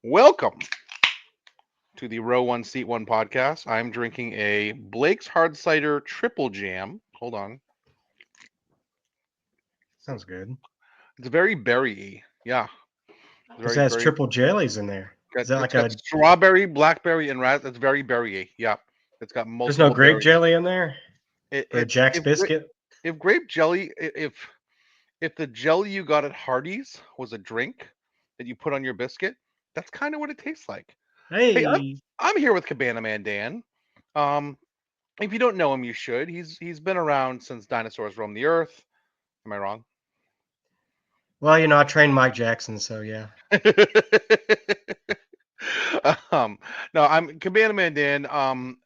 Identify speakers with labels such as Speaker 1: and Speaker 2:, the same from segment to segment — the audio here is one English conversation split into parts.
Speaker 1: Welcome to the Row One Seat One podcast. I'm drinking a Blake's Hard Cider Triple Jam. Hold on,
Speaker 2: Sounds good.
Speaker 1: it's very berry-y. Yeah, it's
Speaker 2: This
Speaker 1: very
Speaker 2: has
Speaker 1: very.
Speaker 2: triple jellies in there. Is that
Speaker 1: It's
Speaker 2: like
Speaker 1: got
Speaker 2: a?
Speaker 1: strawberry, blackberry, and It's very berry-y. Yeah, it's got
Speaker 2: There's no
Speaker 1: multiple
Speaker 2: grape
Speaker 1: berries.
Speaker 2: jelly in there or a
Speaker 1: It's
Speaker 2: Jack's biscuit.
Speaker 1: if grape jelly if the jelly you got at Hardee's was a drink that you put on your biscuit, that's kind of what it tastes like. Hey,
Speaker 2: Hey,
Speaker 1: I'm here with Cabana Man Dan. Um, If you don't know him, you should. He's been around since dinosaurs roamed the earth. Am I wrong?
Speaker 2: well, I trained Mike Jackson, so yeah,
Speaker 1: um, no, I'm Cabana Man Dan,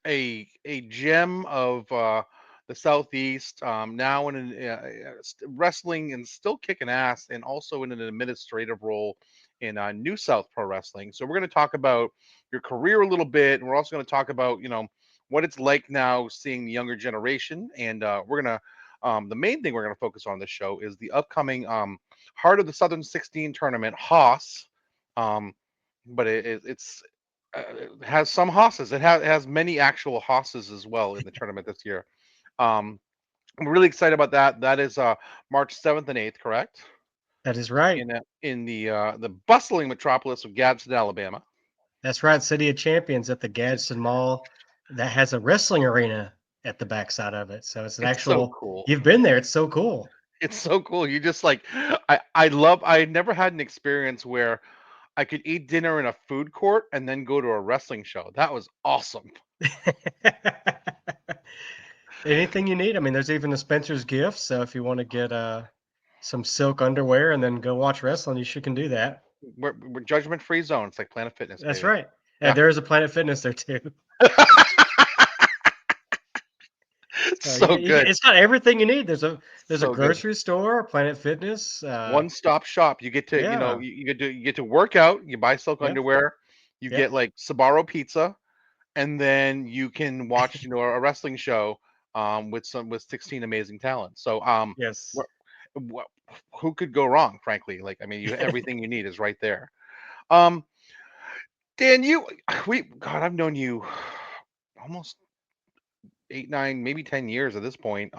Speaker 1: a gem of the southeast. Now in wrestling and still kicking ass, and also in an administrative role in New South Pro Wrestling. So we're going to talk about your career a little bit, and we're also going to talk about what it's like now seeing the younger generation, and we're gonna. The main thing we're going to focus on this show is the upcoming Heart of the Southern 16 tournament, Haas. Um, but it has some hosses. It has many actual hosses as well in the tournament this year. Um, I'm really excited about that. That is March 7th and 8th, correct?
Speaker 2: that is right.
Speaker 1: In the bustling metropolis of Gadsden, Alabama.
Speaker 2: That's right. City of Champions at the Gadsden Mall that has a wrestling arena at the backside of it. So it's an
Speaker 1: It's so
Speaker 2: actual.
Speaker 1: cool.
Speaker 2: You've been there. It's so cool.
Speaker 1: It's so cool. You just like I never had an experience where I could eat dinner in a food court and then go to a wrestling show. That was awesome.
Speaker 2: Anything you need. I mean, there's even a Spencer's gift. So if you want to get some silk underwear and then go watch wrestling, you sure can do that.
Speaker 1: We're judgment free zone. It's like Planet Fitness,
Speaker 2: That's
Speaker 1: baby.
Speaker 2: right. Yeah,
Speaker 1: Yeah.
Speaker 2: there is a Planet Fitness there too. So
Speaker 1: So good.
Speaker 2: it's got everything you need. There's a
Speaker 1: So good.
Speaker 2: grocery store, Planet Fitness.
Speaker 1: One-stop shop. You get to,
Speaker 2: Yeah,
Speaker 1: you get to work out, you buy silk
Speaker 2: yep,
Speaker 1: underwear, you
Speaker 2: yep.
Speaker 1: get like Sbarro pizza, and then you can watch, a wrestling show with 16 amazing talents. So
Speaker 2: Yes.
Speaker 1: what, what who could go wrong, frankly? Like, I mean, you everything you need is right there. Um Dan, God, I've known you almost 8, 9, maybe 10 years at this point.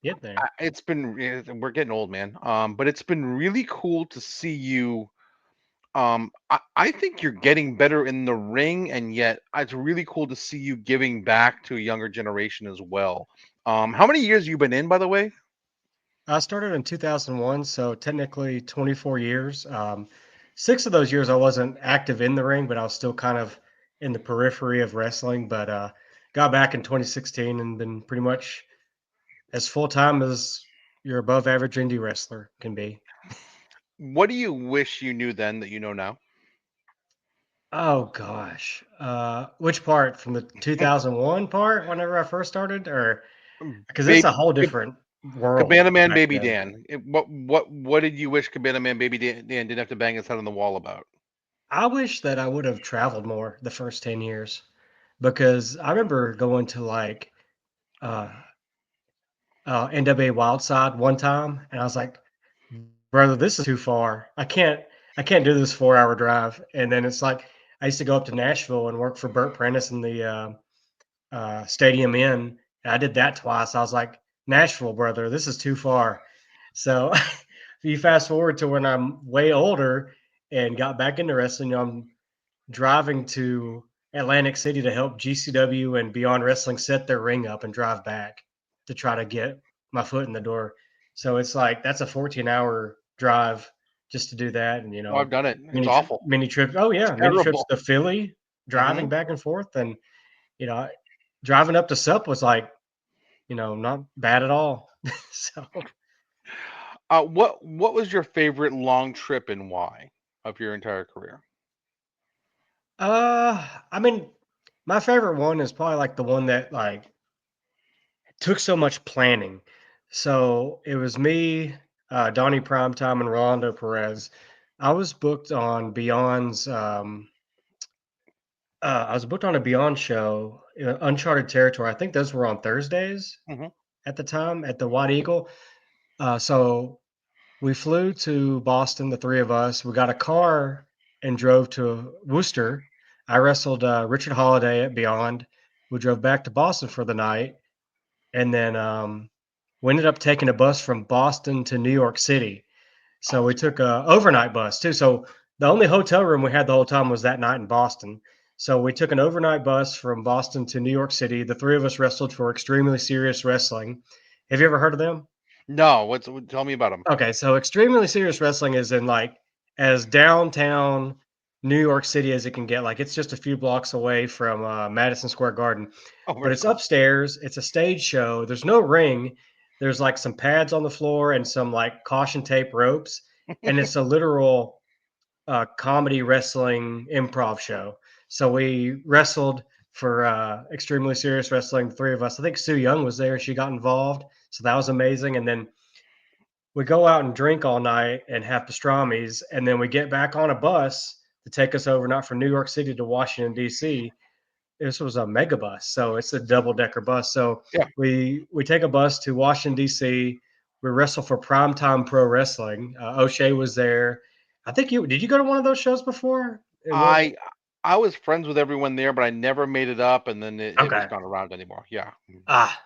Speaker 2: Get there.
Speaker 1: We're getting old, man. But it's been really cool to see you. I think you're getting better in the ring, and yet it's really cool to see you giving back to a younger generation as well. How many years you been in, by the way?
Speaker 2: I started in 2001, so technically 24 years. 6 of those years I wasn't active in the ring, but I was still kind of in the periphery of wrestling. But got back in 2016 and been pretty much as full time as your above average indie wrestler can be.
Speaker 1: What do you wish you knew then that you know now?
Speaker 2: Oh gosh. Which part from the 2001 part whenever I first started or because it's a
Speaker 1: Baby
Speaker 2: whole different world
Speaker 1: Cabana Man
Speaker 2: back
Speaker 1: Baby
Speaker 2: then.
Speaker 1: Dan. What did you wish Cabana Man Baby Dan didn't have to bang his head on the wall about?
Speaker 2: I wish that I would have traveled more the first 10 years because I remember going to like uh NWA Wildside one time and I was like, brother, this is too far. I can't do this 4 hour drive. And then it's like I used to go up to Nashville and work for Burt Prentice in the Stadium Inn. And I did that twice. I was like, Nashville, brother, this is too far. So you fast forward to when I'm way older and got back into wrestling, I'm driving to Atlantic City to help GCW and Beyond Wrestling set their ring up and drive back to try to get my foot in the door. So it's like that's a 14-hour drive just to do that, and
Speaker 1: Oh, I've done it. It's awful.
Speaker 2: many trips. Oh
Speaker 1: It's
Speaker 2: yeah, many trips
Speaker 1: terrible.
Speaker 2: to Philly,
Speaker 1: Hmm.
Speaker 2: driving back and forth, and you know, driving up to Sup was like not bad at all. So
Speaker 1: What was your favorite long trip and why of your entire career?
Speaker 2: I mean, my favorite one is probably like the one that like took so much planning. So it was me, Donnie Primetime, and Rolando Perez. I was booked on Beyond's. I was booked on a Beyond show, Uncharted Territory. I think those were on Thursdays
Speaker 1: Hmm.
Speaker 2: at the time at the White Eagle. So we flew to Boston, the three of us. We got a car and drove to Worcester. I wrestled Richard Holiday at Beyond. We drove back to Boston for the night, and then we ended up taking a bus from Boston to New York City.
Speaker 1: Oh,
Speaker 2: So we
Speaker 1: that's cool.
Speaker 2: took a overnight bus too. So the only hotel room we had the whole time was that night in Boston. So we took an overnight bus from Boston to New York City. The three of us wrestled for Extremely Serious Wrestling. Have you ever heard of them?
Speaker 1: No, tell me about them.
Speaker 2: Okay, so Extremely Serious Wrestling is in like as downtown New York City as it can get. Like it's just a few blocks away from Madison Square Garden,
Speaker 1: Oh,
Speaker 2: but
Speaker 1: very
Speaker 2: it's
Speaker 1: cool.
Speaker 2: upstairs. It's a stage show. There's no ring. There's like some pads on the floor and some like caution tape ropes, and it's a literal comedy wrestling improv show. So we wrestled for Extremely Serious Wrestling, the three of us. I think Sue Young was there. She got involved. So that was amazing. And then we go out and drink all night and have pastrami's, and then we get back on a bus to take us overnight from New York City to Washington D.C. This was a mega bus, so it's a double decker bus. So
Speaker 1: Yeah,
Speaker 2: we take a bus to Washington D.C. We wrestle for Primetime Pro Wrestling. O'Shea was there. I think you did. You go to one of those shows before? It was
Speaker 1: I I was friends with everyone there, but I never made it up, and then it was
Speaker 2: okay.
Speaker 1: not around anymore. Yeah.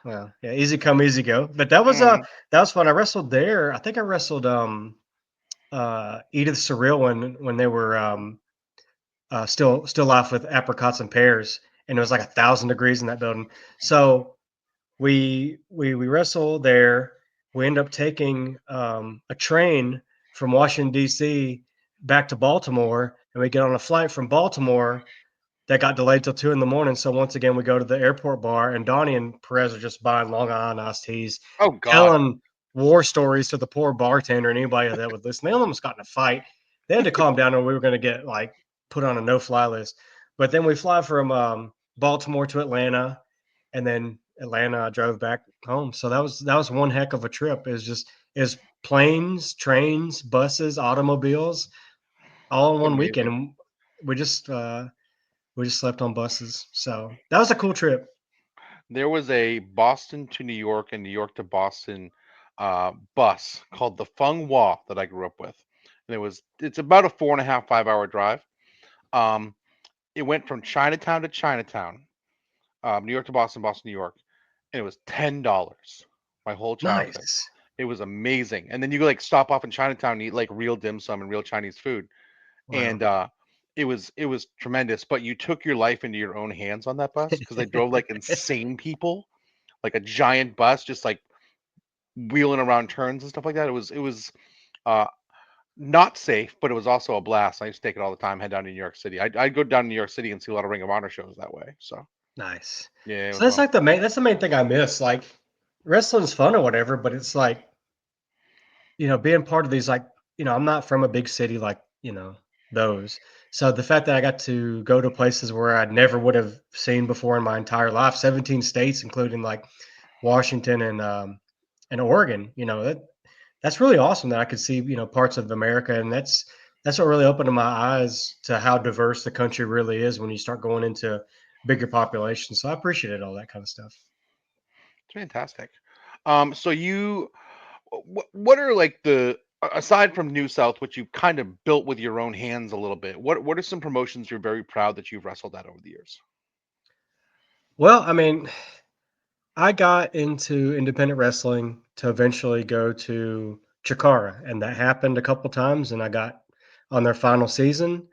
Speaker 2: Well, yeah, easy come, easy go. But
Speaker 1: Mhm.
Speaker 2: that was fun. I wrestled there. I think I wrestled Edith Surreal when they were still life with apricots and pears, and it was like 1,000 degrees in that building. So we wrestle there. We end up taking a train from Washington D.C. back to Baltimore, and we get on a flight from Baltimore that got delayed till 2 in the morning. So once again, we go to the airport bar, and Donnie and Perez are just buying Long Island iced teas,
Speaker 1: Oh God.
Speaker 2: telling war stories to the poor bartender and anybody that would listen. They almost got in a fight. They had to calm down, or we were going to get like put on a no-fly list. But then we fly from Baltimore to Atlanta, and then Atlanta, I drove back home. So that was one heck of a trip. Is planes, trains, buses, automobiles, all in one weekend.
Speaker 1: Amazing.
Speaker 2: And we just we just slept on buses. So that was a cool trip.
Speaker 1: There was a Boston to New York and New York to Boston bus called the Fung Hua that I grew up with, and it's about a 4.5 5 hour drive. Um, it went from Chinatown to Chinatown, New York to Boston, Boston, New York, and it was $10 my whole childhood.
Speaker 2: Nice.
Speaker 1: It was amazing. And then you could like stop off in Chinatown and eat like real dim sum and real Chinese food.
Speaker 2: Wow.
Speaker 1: And it was tremendous. But you took your life into your own hands on that bus because they drove like insane people, like a giant bus, just like wheeling around turns and stuff like that. It was uh not safe, but it was also a blast. I used to take it all the time, head down to New York City. I'd go down to New York City and see a lot of Ring of Honor shows that way. So
Speaker 2: Nice.
Speaker 1: yeah, it
Speaker 2: So
Speaker 1: was fun.
Speaker 2: that's the main thing I miss. Like wrestling's fun or whatever, but it's like, being part of these like, I'm not from a big city like, those. So the fact that I got to go to places where I never would have seen before in my entire life, 17 states, including like Washington and Oregon, that's really awesome that I could see, parts of America. And that's what really opened my eyes to how diverse the country really is when you start going into bigger populations. So I appreciated all that kind of stuff.
Speaker 1: It's fantastic. So what are like aside from New South, which you kind of built with your own hands a little bit? What are some promotions you're very proud that you've wrestled at over the years?
Speaker 2: Well, I mean, I got into independent wrestling to eventually go to Chikara, and that happened a couple times, and I got on their final season,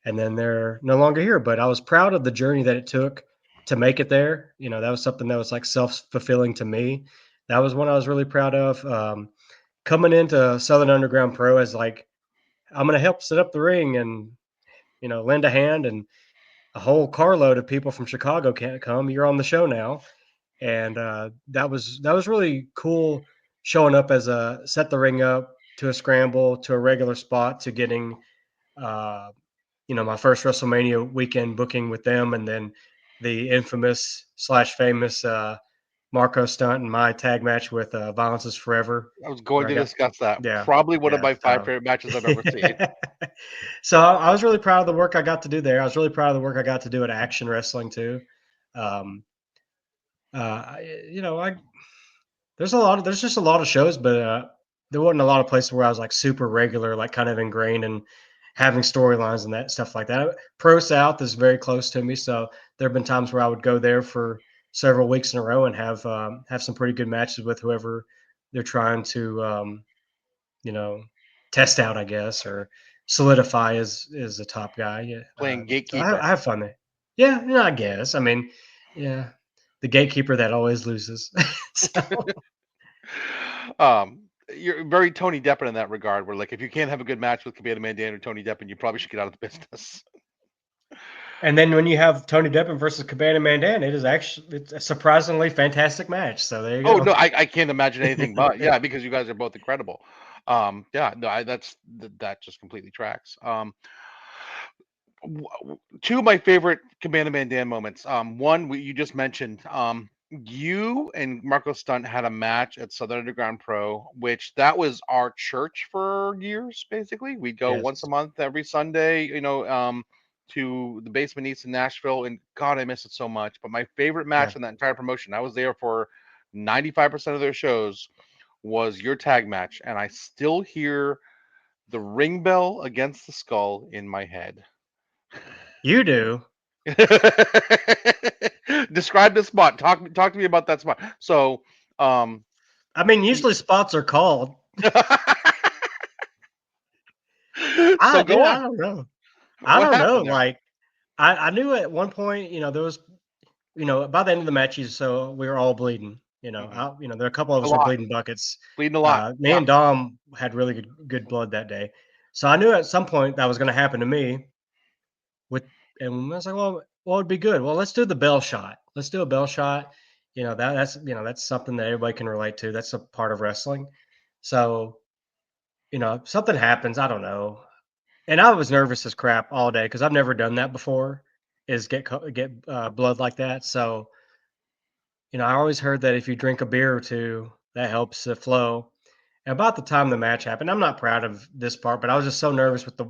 Speaker 2: and then they're no longer here. But I was proud of the journey that it took to make it there. That was something that was like self-fulfilling to me. That was one I was really proud of. Coming into Southern Underground Pro as like I'm going to help set up the ring and lend a hand, and a whole carload of people from Chicago can't come. You're on the show now, and that was really cool showing up as a set the ring up to a scramble to a regular spot to getting uh, my first WrestleMania weekend booking with them, and then the infamous slash famous Marco stunt and my tag match with Violence is Forever,
Speaker 1: I was
Speaker 2: where
Speaker 1: going
Speaker 2: I
Speaker 1: to
Speaker 2: got
Speaker 1: discuss that.
Speaker 2: yeah
Speaker 1: Probably one of
Speaker 2: yeah
Speaker 1: my five
Speaker 2: so
Speaker 1: favorite matches I've ever seen.
Speaker 2: so I was really proud of the work I got to do there. I was really proud of the work I got to do at Action Wrestling too. Um, I there's just a lot of shows, but there wasn't a lot of places where I was like super regular, like kind of ingrained. And having storylines and that stuff like that. Pro South is very close to me, so there have been times where I would go there for several weeks in a row and have some pretty good matches with whoever they're trying to you know test out, I guess, or solidify as a top guy. Yeah,
Speaker 1: playing
Speaker 2: so
Speaker 1: gatekeeper.
Speaker 2: I have fun there. Yeah, yeah, I guess. I mean, yeah, the gatekeeper that always loses. So
Speaker 1: You're very Tony Deppen in that regard, where like if you can't have a good match with Cabana Man Dan or Tony Deppen, you probably should get out of the business.
Speaker 2: and then when you have Tony Deppen versus Cabana Man Dan, it's a surprisingly fantastic match. So there you
Speaker 1: Oh
Speaker 2: go.
Speaker 1: no, I can't imagine anything but yeah, because you guys are both incredible. Yeah, no, that just completely tracks. Two of my favorite Cabana Man Dan moments. One you just mentioned. You and Marco Stunt had a match at Southern Underground Pro, which that was our church for years. Basically, we'd go once a
Speaker 2: Yes.
Speaker 1: month every Sunday. To the Basement East in Nashville, and God, I miss it so much. But my favorite
Speaker 2: Yeah.
Speaker 1: match in that entire promotion, I was there for 95% of their shows, was your tag match, and I still hear the ring bell against the skull in my head.
Speaker 2: You do.
Speaker 1: Describe the spot. Talk to me about that spot. So, um,
Speaker 2: I mean,
Speaker 1: y-
Speaker 2: usually spots are called.
Speaker 1: so
Speaker 2: Dude,
Speaker 1: go
Speaker 2: I
Speaker 1: on.
Speaker 2: don't know. I
Speaker 1: What
Speaker 2: don't know.
Speaker 1: happened there?
Speaker 2: Like, I knew at one point, there was, by the end of the matches, so we were all bleeding.
Speaker 1: Hmm.
Speaker 2: There are a couple of
Speaker 1: A
Speaker 2: us were
Speaker 1: lot,
Speaker 2: bleeding buckets.
Speaker 1: bleeding a lot.
Speaker 2: Me
Speaker 1: Yeah.
Speaker 2: and Dom had really good blood that day, so I knew at some point that was going to happen to me. With and I was like, well, what would be good? Well, let's do the bell shot. Let's do a bell shot. That's something that everybody can relate to. That's a part of wrestling. So something happens. I don't know. And I was nervous as crap all day because I've never done that before. Is get blood like that. So I always heard that if you drink a beer or two, that helps the flow. And about the time the match happened, I'm not proud of this part, but I was just so nervous with the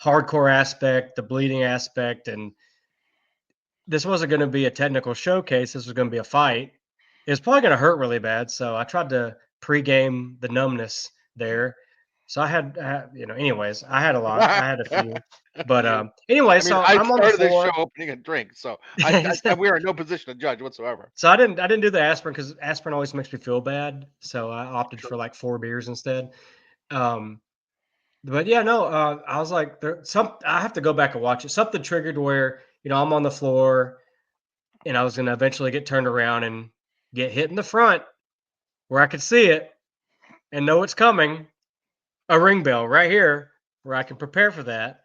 Speaker 2: hardcore aspect, the bleeding aspect, and this wasn't going to be a technical showcase. This was going to be a fight. It was probably going to hurt really bad. So I tried to pregame the numbness there. So anyways, I had a lot. I had a few. But anyway,
Speaker 1: I mean,
Speaker 2: so
Speaker 1: I
Speaker 2: I'm on the
Speaker 1: started this show
Speaker 2: floor.
Speaker 1: opening a drink, so we are in no position to judge whatsoever.
Speaker 2: So I didn't do the aspirin because aspirin always makes me feel bad. So I opted
Speaker 1: Sure.
Speaker 2: for like 4 beers instead. Um, but yeah, no, I was like, I have to go back and watch it. Something triggered where I'm on the floor and I was going to eventually get turned around and get hit in the front where I could see it and know it's coming. A ring bell right here where I can prepare for that.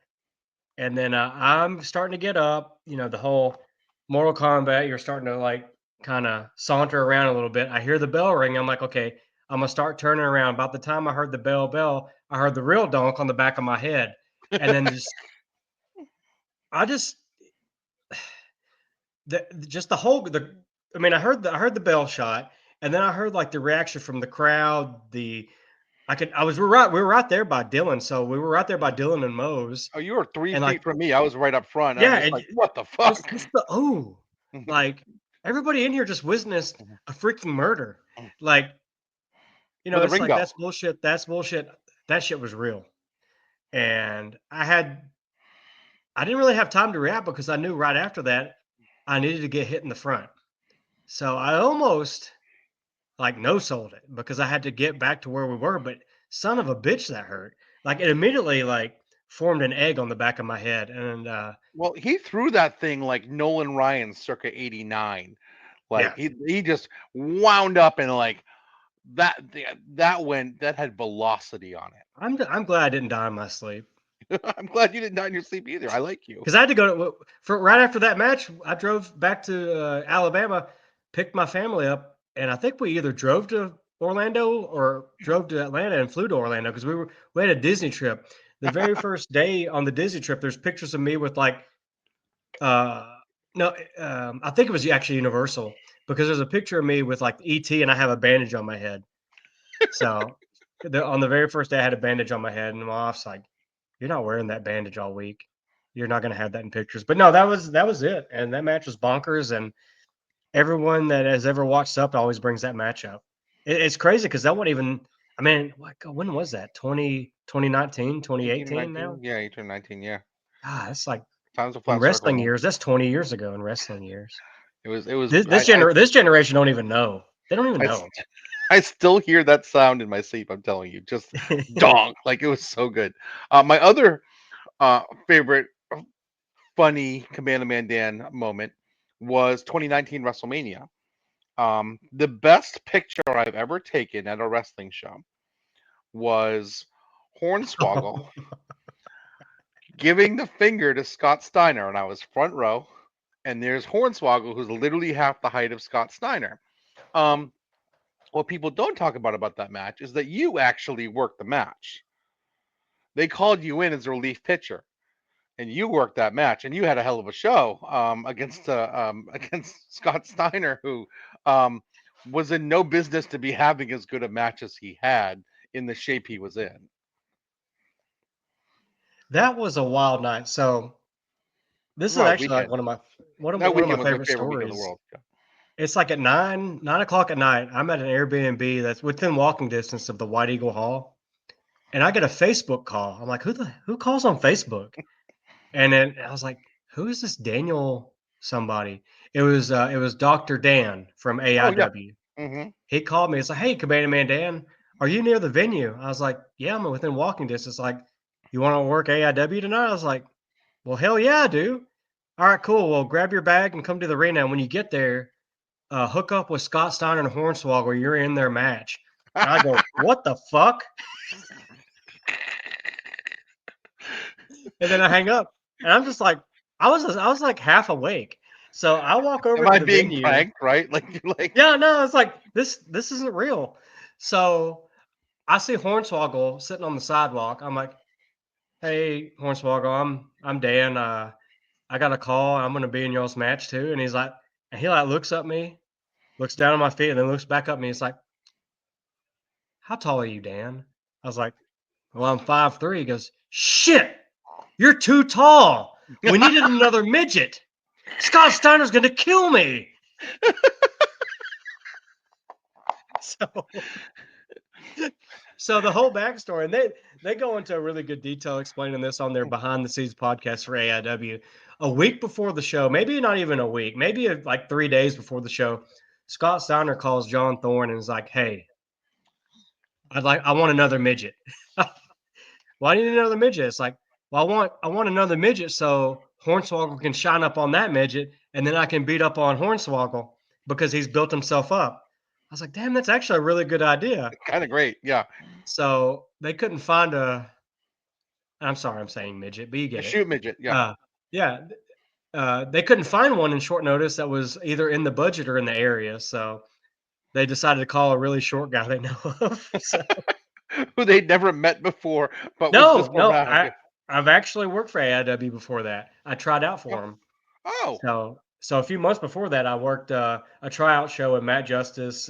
Speaker 2: And then I'm starting to get up. The whole Mortal Kombat. You're starting to like kind of saunter around a little bit. I hear the bell ring. I'm like, okay, I'm gonna start turning around. About the time I heard the bell, I heard the real donk on the back of my head, and then I just just the whole the. I mean, I heard the bell shot, and then I heard like the reaction from the crowd. We were right there by Dylan, so we were right there by
Speaker 1: Mhm.
Speaker 2: Dylan and Mose,
Speaker 1: Oh, you were three
Speaker 2: and like
Speaker 1: feet from me. I was right up front. I'm
Speaker 2: yeah,
Speaker 1: just
Speaker 2: and
Speaker 1: like, what the
Speaker 2: just
Speaker 1: fuck?
Speaker 2: just the like everybody in here just witnessed a freaking murder. Like,
Speaker 1: With a
Speaker 2: it's
Speaker 1: ring
Speaker 2: like
Speaker 1: bell.
Speaker 2: that's bullshit. That's bullshit. That shit was real. And I didn't really have time to react because I knew right after that I needed to get hit in the front. So I almost like no sold it because I had to get back to where we were, but son of a bitch that hurt. Like it immediately like formed an egg on the back of my head. And
Speaker 1: Well, he threw that thing like Nolan Ryan circa '89. Like
Speaker 2: yeah,
Speaker 1: he just wound up and like that had velocity on
Speaker 2: I'm glad I didn't die in my sleep.
Speaker 1: it. I'm glad you didn't die in your sleep either. I like you.
Speaker 2: Because I had to go for right after that match. I drove back to Alabama, picked my family up, and I think we either drove to Orlando or drove to Atlanta and flew to Orlando because we had a Disney trip. The very first day on the Disney trip, there's pictures of me with like uh no, I think it was actually Universal because there's a picture of me with like ET and I have a bandage on my head. So on the very first day, I had a bandage on my head, and my wife's like, "You're not wearing that bandage all week. You're not going to have that in pictures." But no, that was it, and that match was bonkers. And everyone that has ever watched up always brings that match up. It's crazy because that wasn't even. I mean, when was that? 2019,
Speaker 1: 18 or
Speaker 2: 2018
Speaker 1: 19?
Speaker 2: now.
Speaker 1: Yeah, 18 or 19. Yeah.
Speaker 2: Ah, it's like
Speaker 1: Time's a
Speaker 2: in
Speaker 1: flat circle,
Speaker 2: wrestling
Speaker 1: man.
Speaker 2: years. That's 20 years ago in wrestling years.
Speaker 1: It was.
Speaker 2: This generation don't even know. They don't even
Speaker 1: I,
Speaker 2: know.
Speaker 1: st- I still hear that sound in my sleep. I'm telling you, just donk. Like it was so good. My other favorite funny Cabana Man Dan moment was 2019 WrestleMania. The best picture I've ever taken at a wrestling show was Hornswoggle giving the finger to Scott Steiner, and I was front row. And there's Hornswoggle, who's literally half the height of Scott Steiner. Um, what people don't talk about that match is that you actually worked the match. They called you in as a relief pitcher, and you worked that match, and you had a hell of a show against against Scott Steiner, who um, was in no business to be having as good a match as he had in the shape he was in.
Speaker 2: That was a wild night. So this is
Speaker 1: Wild
Speaker 2: actually like
Speaker 1: weekend. That
Speaker 2: one of my
Speaker 1: weekend was my
Speaker 2: favorite
Speaker 1: favorite weekend of the
Speaker 2: stories.
Speaker 1: world. Yeah.
Speaker 2: It's like at 9 o'clock at night. I'm at an Airbnb that's within walking distance of the White Eagle Hall, and I get a Facebook call. I'm like, who calls on Facebook? And then I was like, who is this Daniel somebody? It was Dr. Dan from
Speaker 1: Oh yeah.
Speaker 2: AIW.
Speaker 1: Hmm.
Speaker 2: He called me. It's like, hey, Cabana Man Dan, are you near the venue? I was like, yeah, I'm within walking distance. Like, you want to work AIW tonight? I was like, well, hell yeah, I do. All right, cool. Well, grab your bag and come to the arena. And when you get there, hook up with Scott Steiner and Hornswoggle. You're in their match. And I go, what the fuck? And then I hang up. And I'm just like, I was like half awake. So I walk over
Speaker 1: Am
Speaker 2: to
Speaker 1: I
Speaker 2: the
Speaker 1: being
Speaker 2: venue.
Speaker 1: pranked? Right? Like you're like,
Speaker 2: Yeah, no, it's like this isn't real. So I see Hornswoggle sitting on the sidewalk. I'm like, hey, Hornswoggle, I'm Dan. I got a call. I'm gonna be in y'all's match too. And he's like, and he like looks at me, looks down at my feet, and then looks back up at me. He's like, how tall are you, Dan? I was like, well, I'm 5'3". He goes, shit, you're too tall. We needed another midget. Scott Steiner's gonna kill me. So so the whole backstory, and they go into a really good detail explaining this on their behind the scenes podcast for AIW. A week before the show, maybe not even a week, maybe like 3 days before the show, Scott Steiner calls John Thorne and is like, "Hey, I want another midget." Why do you need another midget? It's like, well, I want another midget so Hornswoggle can shine up on that midget, and then I can beat up on Hornswoggle because he's built himself up. I was like, damn, that's actually a really good idea.
Speaker 1: kind of great. Yeah.
Speaker 2: So they couldn't find a. I'm sorry, I'm saying midget, but you
Speaker 1: A
Speaker 2: get it.
Speaker 1: shoot midget. Yeah.
Speaker 2: Uh, yeah, they couldn't find one in short notice that was either in the budget or in the area, so they decided to call a really short guy they know of. So
Speaker 1: Who they'd never met before, but was
Speaker 2: no,
Speaker 1: just
Speaker 2: no,
Speaker 1: around.
Speaker 2: I've actually worked for AIW before that. I tried out
Speaker 1: Oh,
Speaker 2: for them.
Speaker 1: oh,
Speaker 2: So a few months before that, I worked a tryout show with Matt Justice.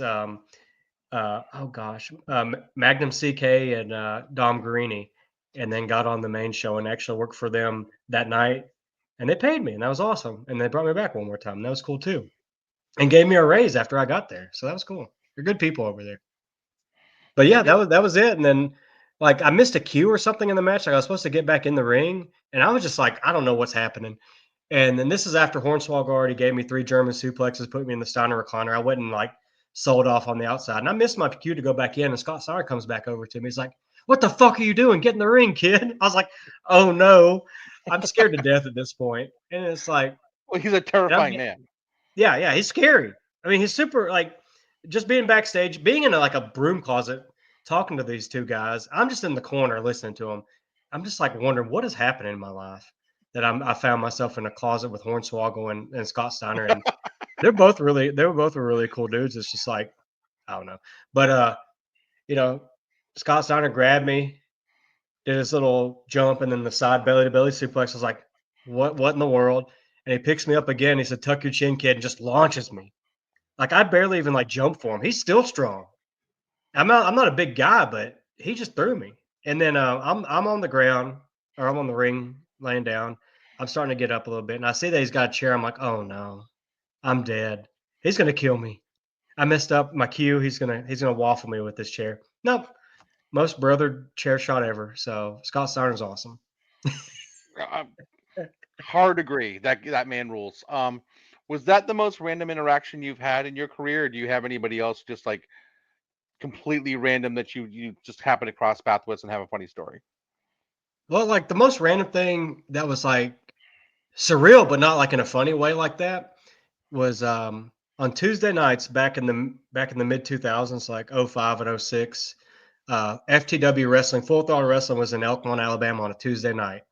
Speaker 2: Oh gosh, Magnum CK and Dom Guarini, and then got on the main show and actually worked for them that night. And they paid me, and that was awesome. And they brought me back one more time. And that was cool too. And gave me a raise after I got there. So that was cool. They're good people over there. But
Speaker 1: very
Speaker 2: yeah,
Speaker 1: good.
Speaker 2: that was it. And then like I missed a cue or something in the match. Like I was supposed to get back in the ring, and I was just like, I don't know what's happening. And then this is after Hornswoggle already gave me 3 German suplexes, put me in the Steiner recliner. I went and like sold off on the outside. And I missed my cue to go back in. And Scott Steiner comes back over to me. He's like, what the fuck are you doing? Get in the ring, kid. I was like, oh no. I'm scared to death at this point. And it's like,
Speaker 1: Well, he's a
Speaker 2: and I'm
Speaker 1: terrifying man.
Speaker 2: yeah, yeah, he's scary. I mean, he's super like just being backstage, being in like a broom closet, talking to these two guys. I'm just in the corner listening to them. I'm just like wondering what is happening in my life that I found myself in a closet with Hornswoggle and Scott Steiner, and they were both really cool dudes. It's just like I don't know, but you know, Scott Steiner grabbed me, did his little jump, and then the side belly to belly suplex. I was like, what in the world? And he picks me up again. He said, "Tuck your chin, kid," and just launches me. Like I barely even like jump for him. He's still strong. I'm not a big guy, but he just threw me. And then I'm on the ground or I'm on the ring laying down. I'm starting to get up a little bit, and I see that he's got a chair. I'm like, oh no, I'm dead. He's gonna kill me. I messed up my cue. He's gonna waffle me with this chair. Nope. most brother chair shot ever. So Scott Steiner's awesome.
Speaker 1: Uh, hard agree. That man rules. Was that the most random interaction you've had in your career, or do you have anybody else just like completely random that you just happen to cross paths with and have a funny story?
Speaker 2: Well, like the most random thing that was like surreal, but not like in a funny way like that, was on Tuesday nights back in the mid 2000s, like '05 and '06. FTW wrestling, Full Throttle Wrestling was in Elkhorn, Alabama on a Tuesday night.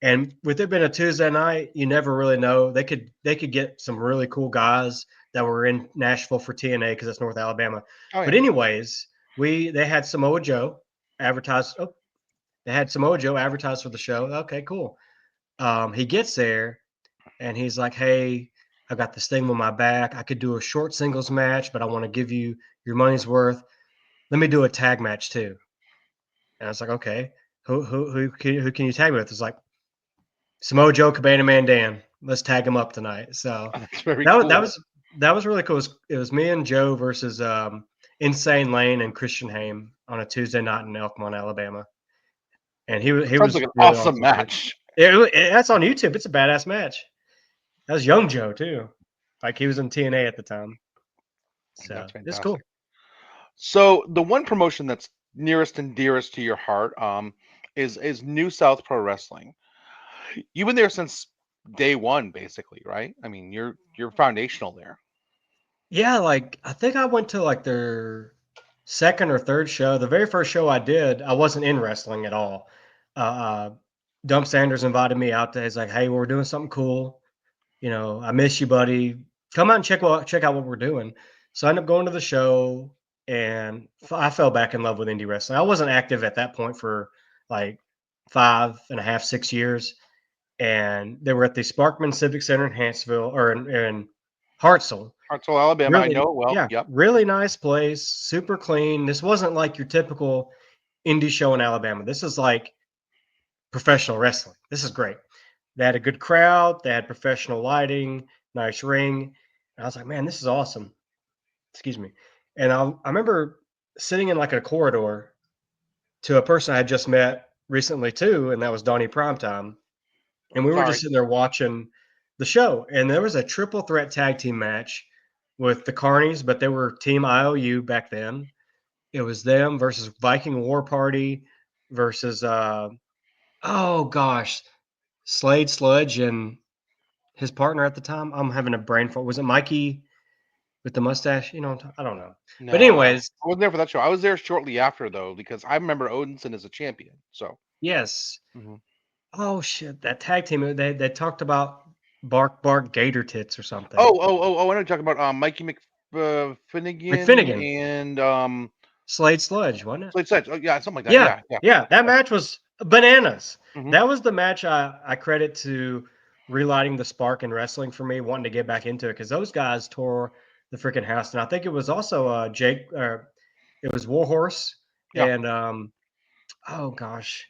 Speaker 2: And with it being a Tuesday night, you never really know. They could get some really cool guys that were in Nashville for TNA because it's North Alabama.
Speaker 1: Oh
Speaker 2: But
Speaker 1: yeah.
Speaker 2: anyways, they had Samoa Joe advertised. Oh, they had Samoa Joe advertised for the show. Okay, cool. He gets there and he's like, "Hey, I got this thing on my back. I could do a short singles match, but I want to give you your money's worth. Let me do a tag match too." And I was like, "Okay, who can you tag me with?" It's like Samoa Joe, Cabana Man Dan. Let's tag him up tonight. So
Speaker 1: That's very
Speaker 2: that was that
Speaker 1: cool.
Speaker 2: was that was really cool. It was me and Joe versus Insane Lane and Christian Haim on a Tuesday night in Elkmont, Alabama, and he
Speaker 1: That sounds
Speaker 2: was
Speaker 1: like an
Speaker 2: really
Speaker 1: awesome
Speaker 2: awesome too.
Speaker 1: match.
Speaker 2: That's on YouTube. It's a badass match. That was young Joe too, like he was in TNA at the time.
Speaker 1: That's
Speaker 2: So it's
Speaker 1: fantastic.
Speaker 2: cool.
Speaker 1: So the one promotion that's nearest and dearest to your heart is New South Pro Wrestling. You've been there since day one, basically, right? I mean, you're foundational there.
Speaker 2: Yeah, like I think I went to like their second or third show. The very first show I did, I wasn't in wrestling at all. Uh, Dump Sanders invited me out there. He's like, "Hey, we're doing something cool. I miss you, buddy. Come out and check out what we're doing." So I ended up going to the show, and I fell back in love with indie wrestling. I wasn't active at that point for like 5.5, 6 years, and they were at the Sparkman Civic Center in Huntsville or in Hartselle.
Speaker 1: Hartselle, Alabama. I know
Speaker 2: Really,
Speaker 1: it well.
Speaker 2: yeah,
Speaker 1: Yep.
Speaker 2: really nice place, super clean. This wasn't like your typical indie show in Alabama. This is like professional wrestling. This is great. They had a good crowd, they had professional lighting, nice ring. And I was like, man, this is awesome. Excuse me. And I remember sitting in like a corridor to a person I had just met recently too, and that was Donnie Primetime. And we were just
Speaker 1: Sorry.
Speaker 2: sitting there watching the show. And there was a triple threat tag team match with the Carnies, but they were Team IOU back then. It was them versus Viking War Party versus oh gosh, Slade Sludge and his partner at the time. I'm having a brain fart. Was it Mikey with the mustache? I don't know. But
Speaker 1: No,
Speaker 2: anyways,
Speaker 1: I wasn't there for that show. I was there shortly after though, because I remember Odinson as a champion. So.
Speaker 2: yes.
Speaker 1: Mhm.
Speaker 2: Oh shit, that tag team. They talked about Bark Bark Gator Tits or something.
Speaker 1: Oh! I know you're talking about Mikey Finnegan
Speaker 2: McFinnigan,
Speaker 1: and
Speaker 2: Slade Sludge, wasn't it?
Speaker 1: Slade Sykes. Oh yeah, something like that.
Speaker 2: Yeah,
Speaker 1: Yeah, yeah.
Speaker 2: yeah, that match was bananas.
Speaker 1: Hmm.
Speaker 2: That was the match I credit to relighting the spark in wrestling for me, wanting to get back into it because those guys tore the freaking house. And I think it was also Jake, it was Warhorse
Speaker 1: Yeah,
Speaker 2: and oh gosh,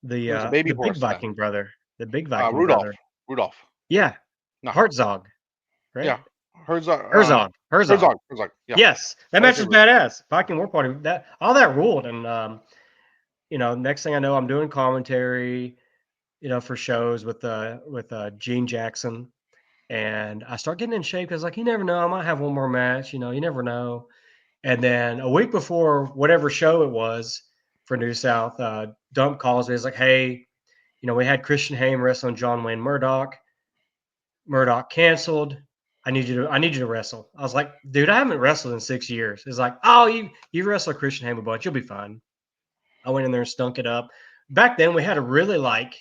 Speaker 1: it was a baby
Speaker 2: the big
Speaker 1: horse then.
Speaker 2: Viking brother, the big Viking
Speaker 1: Rudolph.
Speaker 2: brother.
Speaker 1: Rudolph.
Speaker 2: Yeah,
Speaker 1: No,
Speaker 2: Herzog, right?
Speaker 1: yeah. Herzog.
Speaker 2: Herzog.
Speaker 1: Herzog. Yeah,
Speaker 2: Yes, that
Speaker 1: I like
Speaker 2: match
Speaker 1: the
Speaker 2: was
Speaker 1: Rudolph.
Speaker 2: badass. Viking War Party, that all that ruled, and next thing I know, I'm doing commentary, for shows with Gene Jackson, and I start getting in shape because like you never know, I might have one more match. You never know. And then a week before whatever show it was for New South, Dump calls me. He's like, "Hey, we had Christian Haim wrestling John Wayne Murdoch. Murdoch canceled. I need you to wrestle." I was like, "Dude, I haven't wrestled in 6 years." It's like, "Oh, you wrestled Christian Haim a bunch. You'll be fine." I went in there and stunk it up. Back then, we had a really like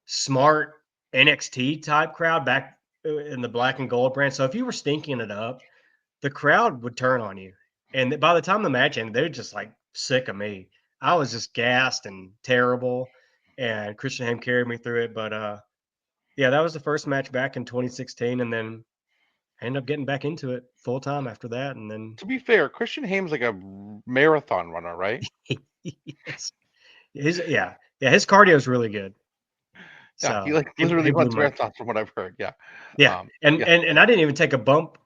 Speaker 2: smart NXT type crowd back in the black and gold brand. So if you were stinking it up, the crowd would turn on you. And by the time the match ended, they were just like sick of me. I was just gassed and terrible. And Christian Haim carried me through it. But yeah, that was the first match back in 2016. And then I ended up getting back into it full time after that. And then,
Speaker 1: To be fair, Christian Haim's like a marathon runner, right?
Speaker 2: yes, his cardio is really good.
Speaker 1: Yeah, he
Speaker 2: So
Speaker 1: like
Speaker 2: he
Speaker 1: literally
Speaker 2: blew
Speaker 1: runs
Speaker 2: my,
Speaker 1: marathons from what I've heard. Yeah.
Speaker 2: yeah.
Speaker 1: Um,
Speaker 2: And,
Speaker 1: yeah.
Speaker 2: and, and I didn't even take a bump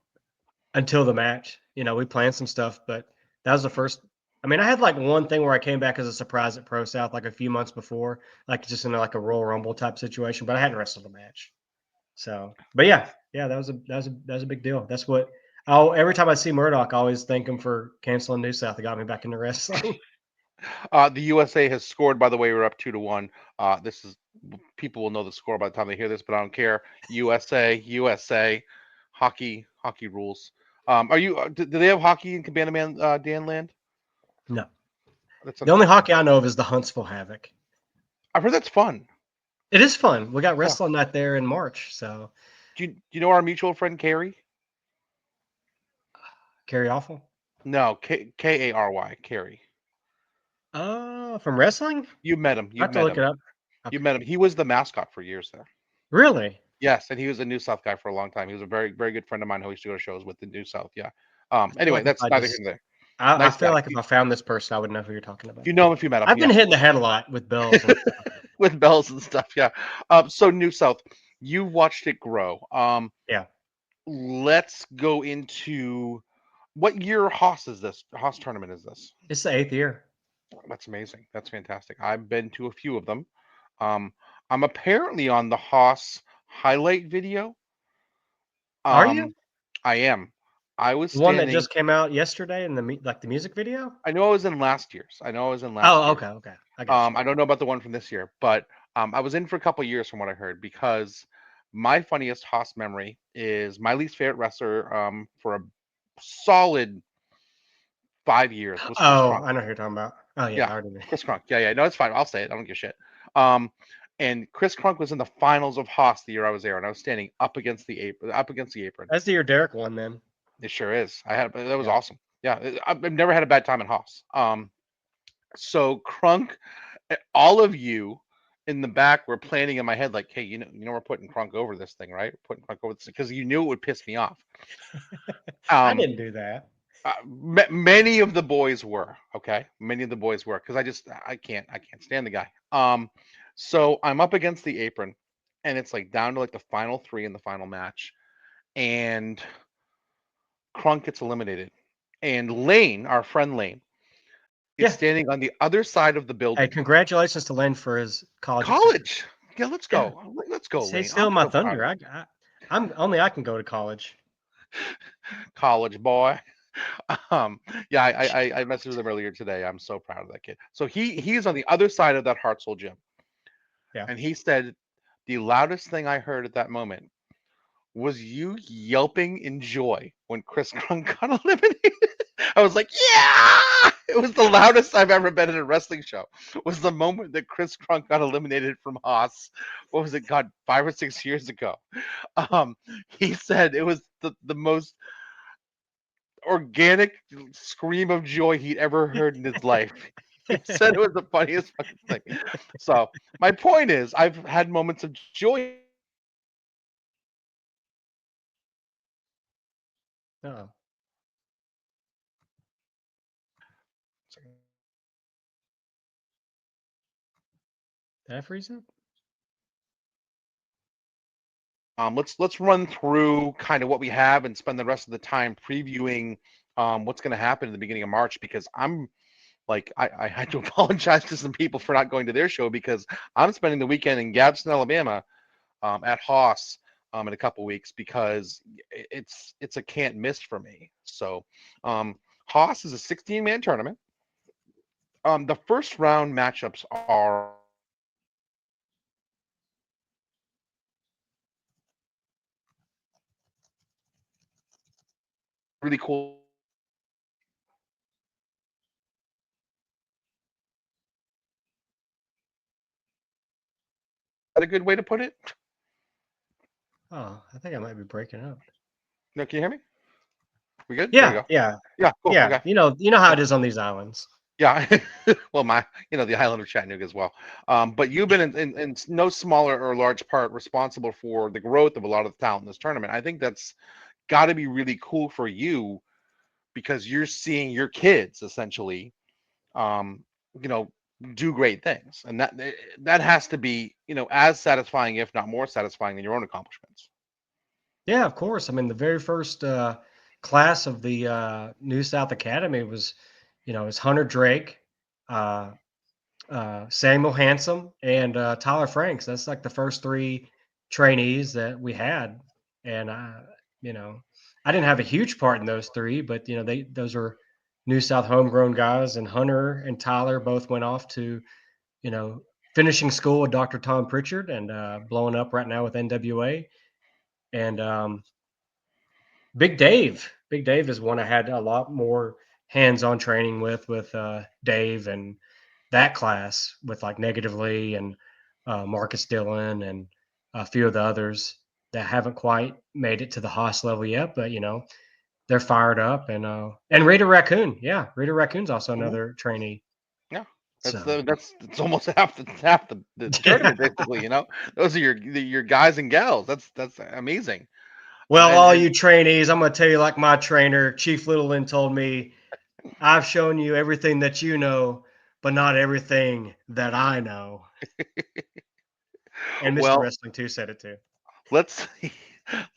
Speaker 2: until the match. We planned some stuff, but that was the first. I mean, I had like one thing where I came back as a surprise at Pro South like a few months before, like just in like a Royal Rumble type situation, but I hadn't wrestled a match. So, but yeah, that was a big deal. That's what. Oh, every time I see Murdoch, I always thank him for canceling New South. It got me back into wrestling.
Speaker 1: The USA has scored, by the way. We're up 2-1. This is People will know the score by the time they hear this, but I don't care. USA, hockey rules. Are you? Do they have hockey in Cabana Man Dan Land?
Speaker 2: No,
Speaker 1: That's
Speaker 2: the only
Speaker 1: unfortunate.
Speaker 2: hockey I know of is the Huntsville Havoc.
Speaker 1: I've heard that's fun.
Speaker 2: It is fun. We got
Speaker 1: Yeah.
Speaker 2: wrestling night there in March, so
Speaker 1: Do you know our mutual friend Carrie?
Speaker 2: carry awful.
Speaker 1: No, Kary. Carrie.
Speaker 2: From wrestling,
Speaker 1: You met him.
Speaker 2: I
Speaker 1: You've
Speaker 2: have to
Speaker 1: met
Speaker 2: look
Speaker 1: him.
Speaker 2: it up.
Speaker 1: You
Speaker 2: Okay,
Speaker 1: met him. He was the mascot for years there.
Speaker 2: really?
Speaker 1: Yes, and he was a New South guy for a long time. He was a very, very good friend of mine who used to go to shows with the New South. Yeah.
Speaker 2: I feel
Speaker 1: Anyway,
Speaker 2: like if
Speaker 1: that's
Speaker 2: I
Speaker 1: neither here
Speaker 2: just,
Speaker 1: nor there.
Speaker 2: I
Speaker 1: Nice
Speaker 2: feel
Speaker 1: guy.
Speaker 2: like if I found this person, I would know who you're talking about.
Speaker 1: You know him if you met him.
Speaker 2: I've
Speaker 1: Yeah.
Speaker 2: been hit in the head a lot with bells and stuff.
Speaker 1: With bells and stuff. Yeah. So New South, you've watched it grow.
Speaker 2: Yeah,
Speaker 1: Let's go into what year Haas is this? Haas tournament is this?
Speaker 2: it's the 8th year.
Speaker 1: That's amazing. That's fantastic. I've been to a few of them. Um, I'm apparently on the Haas highlight video.
Speaker 2: Are you
Speaker 1: Um, I am. I was
Speaker 2: the one that
Speaker 1: standing.
Speaker 2: just came out yesterday in the like the music video?
Speaker 1: I know I was in last year's. I know I was in last
Speaker 2: Oh,
Speaker 1: year's.
Speaker 2: okay, I got you.
Speaker 1: I don't know about the one from this year, but I was in for a couple years from what I heard because my funniest Haas memory is my least favorite wrestler for a solid 5 years was Chris
Speaker 2: Oh,
Speaker 1: Kronk.
Speaker 2: I know who you're talking about. Oh yeah, I
Speaker 1: Yeah,
Speaker 2: already knew.
Speaker 1: Chris Kronk. Yeah, yeah. No, it's fine. I'll say it. I don't give a shit. Um, and Chris Kronk was in the finals of Haas the year I was there, and I was standing up against the apron. Up against the apron.
Speaker 2: That's the year Derek won then.
Speaker 1: It sure is. That was
Speaker 2: Yeah.
Speaker 1: awesome. Yeah, I've never had a bad time in Haas. So Crunk, all of you in the back were planning in my head like, hey, we're putting Crunk over this thing, right? Putting Crunk over this because you knew it would piss me off.
Speaker 2: I
Speaker 1: Um,
Speaker 2: didn't do that.
Speaker 1: Many of the boys were okay. Many of the boys were because I can't stand the guy. So I'm up against the apron, and it's like down to like the final three in the final match, and Crunk gets eliminated, and Lane, our friend Lane, is
Speaker 2: Yeah.
Speaker 1: standing on the other side of the
Speaker 2: Hey,
Speaker 1: building.
Speaker 2: congratulations to Len for his college acceptance.
Speaker 1: College. Yeah, let's
Speaker 2: Yeah.
Speaker 1: go. Let's go,
Speaker 2: He's
Speaker 1: Lane. I'm
Speaker 2: stealing my
Speaker 1: so proud of
Speaker 2: thunder. I'm only I can go to college.
Speaker 1: you. College boy. Yeah, I messaged with him earlier today. I'm so proud of that kid. So he's on the other side of that Hartsel gym.
Speaker 2: Yeah.
Speaker 1: And he said the loudest thing I heard at that moment was you yelping in joy when Chris Krunk got eliminated. I was like, yeah! It was the loudest I've ever been in a wrestling show. Was the moment that Chris Krunk got eliminated from Haas. What was it, God, 5 or 6 years ago? Um, he said it was the most organic scream of joy he'd ever heard in his life. He said it was the funniest fucking thing. So my point is, I've had moments of joy.
Speaker 2: Oh, did I freeze up?
Speaker 1: Let's run through kind of what we have and spend the rest of the time previewing what's going to happen in the beginning of March because I'm like I had to apologize to some people for not going to their show because I'm spending the weekend in Gadsden, Alabama, at Haas in a couple weeks because it's a can't miss for me. So Haas is a 16-man tournament. The first round matchups are really cool. Is that a good way to put it?
Speaker 2: Oh, I think I might be breaking up.
Speaker 1: No, can you hear me? We good? There we
Speaker 2: Yeah,
Speaker 1: go.
Speaker 2: yeah,
Speaker 1: Yeah, cool.
Speaker 2: yeah.
Speaker 1: Okay.
Speaker 2: You know how
Speaker 1: Yeah.
Speaker 2: it is on these islands.
Speaker 1: Yeah. Well, the island of Chattanooga as well. But you've been in no smaller or large part responsible for the growth of a lot of the talent in this tournament. I think that's got to be really cool for you because you're seeing your kids essentially, um, you know, do great things, and that has to be, as satisfying, if not more satisfying, than your own accomplishments.
Speaker 2: Yeah, of course. I mean, the very first class of the New South Academy was it's Hunter Drake, uh, Samuel Handsome, and Tyler Franks. That's like the first three trainees that we had, and you know, I didn't have a huge part in those three, but those are New South homegrown guys, and Hunter and Tyler both went off to you know finishing school with Dr. Tom Pritchard and blowing up right now with NWA, and Big Dave is one I had a lot more hands-on training with Dave and that class with like Negatively and Marcus Dillon and a few of the others that haven't quite made it to the Haas level yet, but they're fired up and Raider Raccoon, yeah, Raider Raccoon's also
Speaker 1: Mhm.
Speaker 2: another trainee.
Speaker 1: Yeah.
Speaker 2: So
Speaker 1: That's almost half the
Speaker 2: yeah.
Speaker 1: tournament basically. Those are your guys and gals. That's amazing.
Speaker 2: Well,
Speaker 1: And
Speaker 2: all you trainees, I'm going to tell you like my trainer, Chief Littleton, told me, I've shown you everything that you know, but not everything that I know. And Mr.
Speaker 1: well,
Speaker 2: Wrestling too said it too.
Speaker 1: let's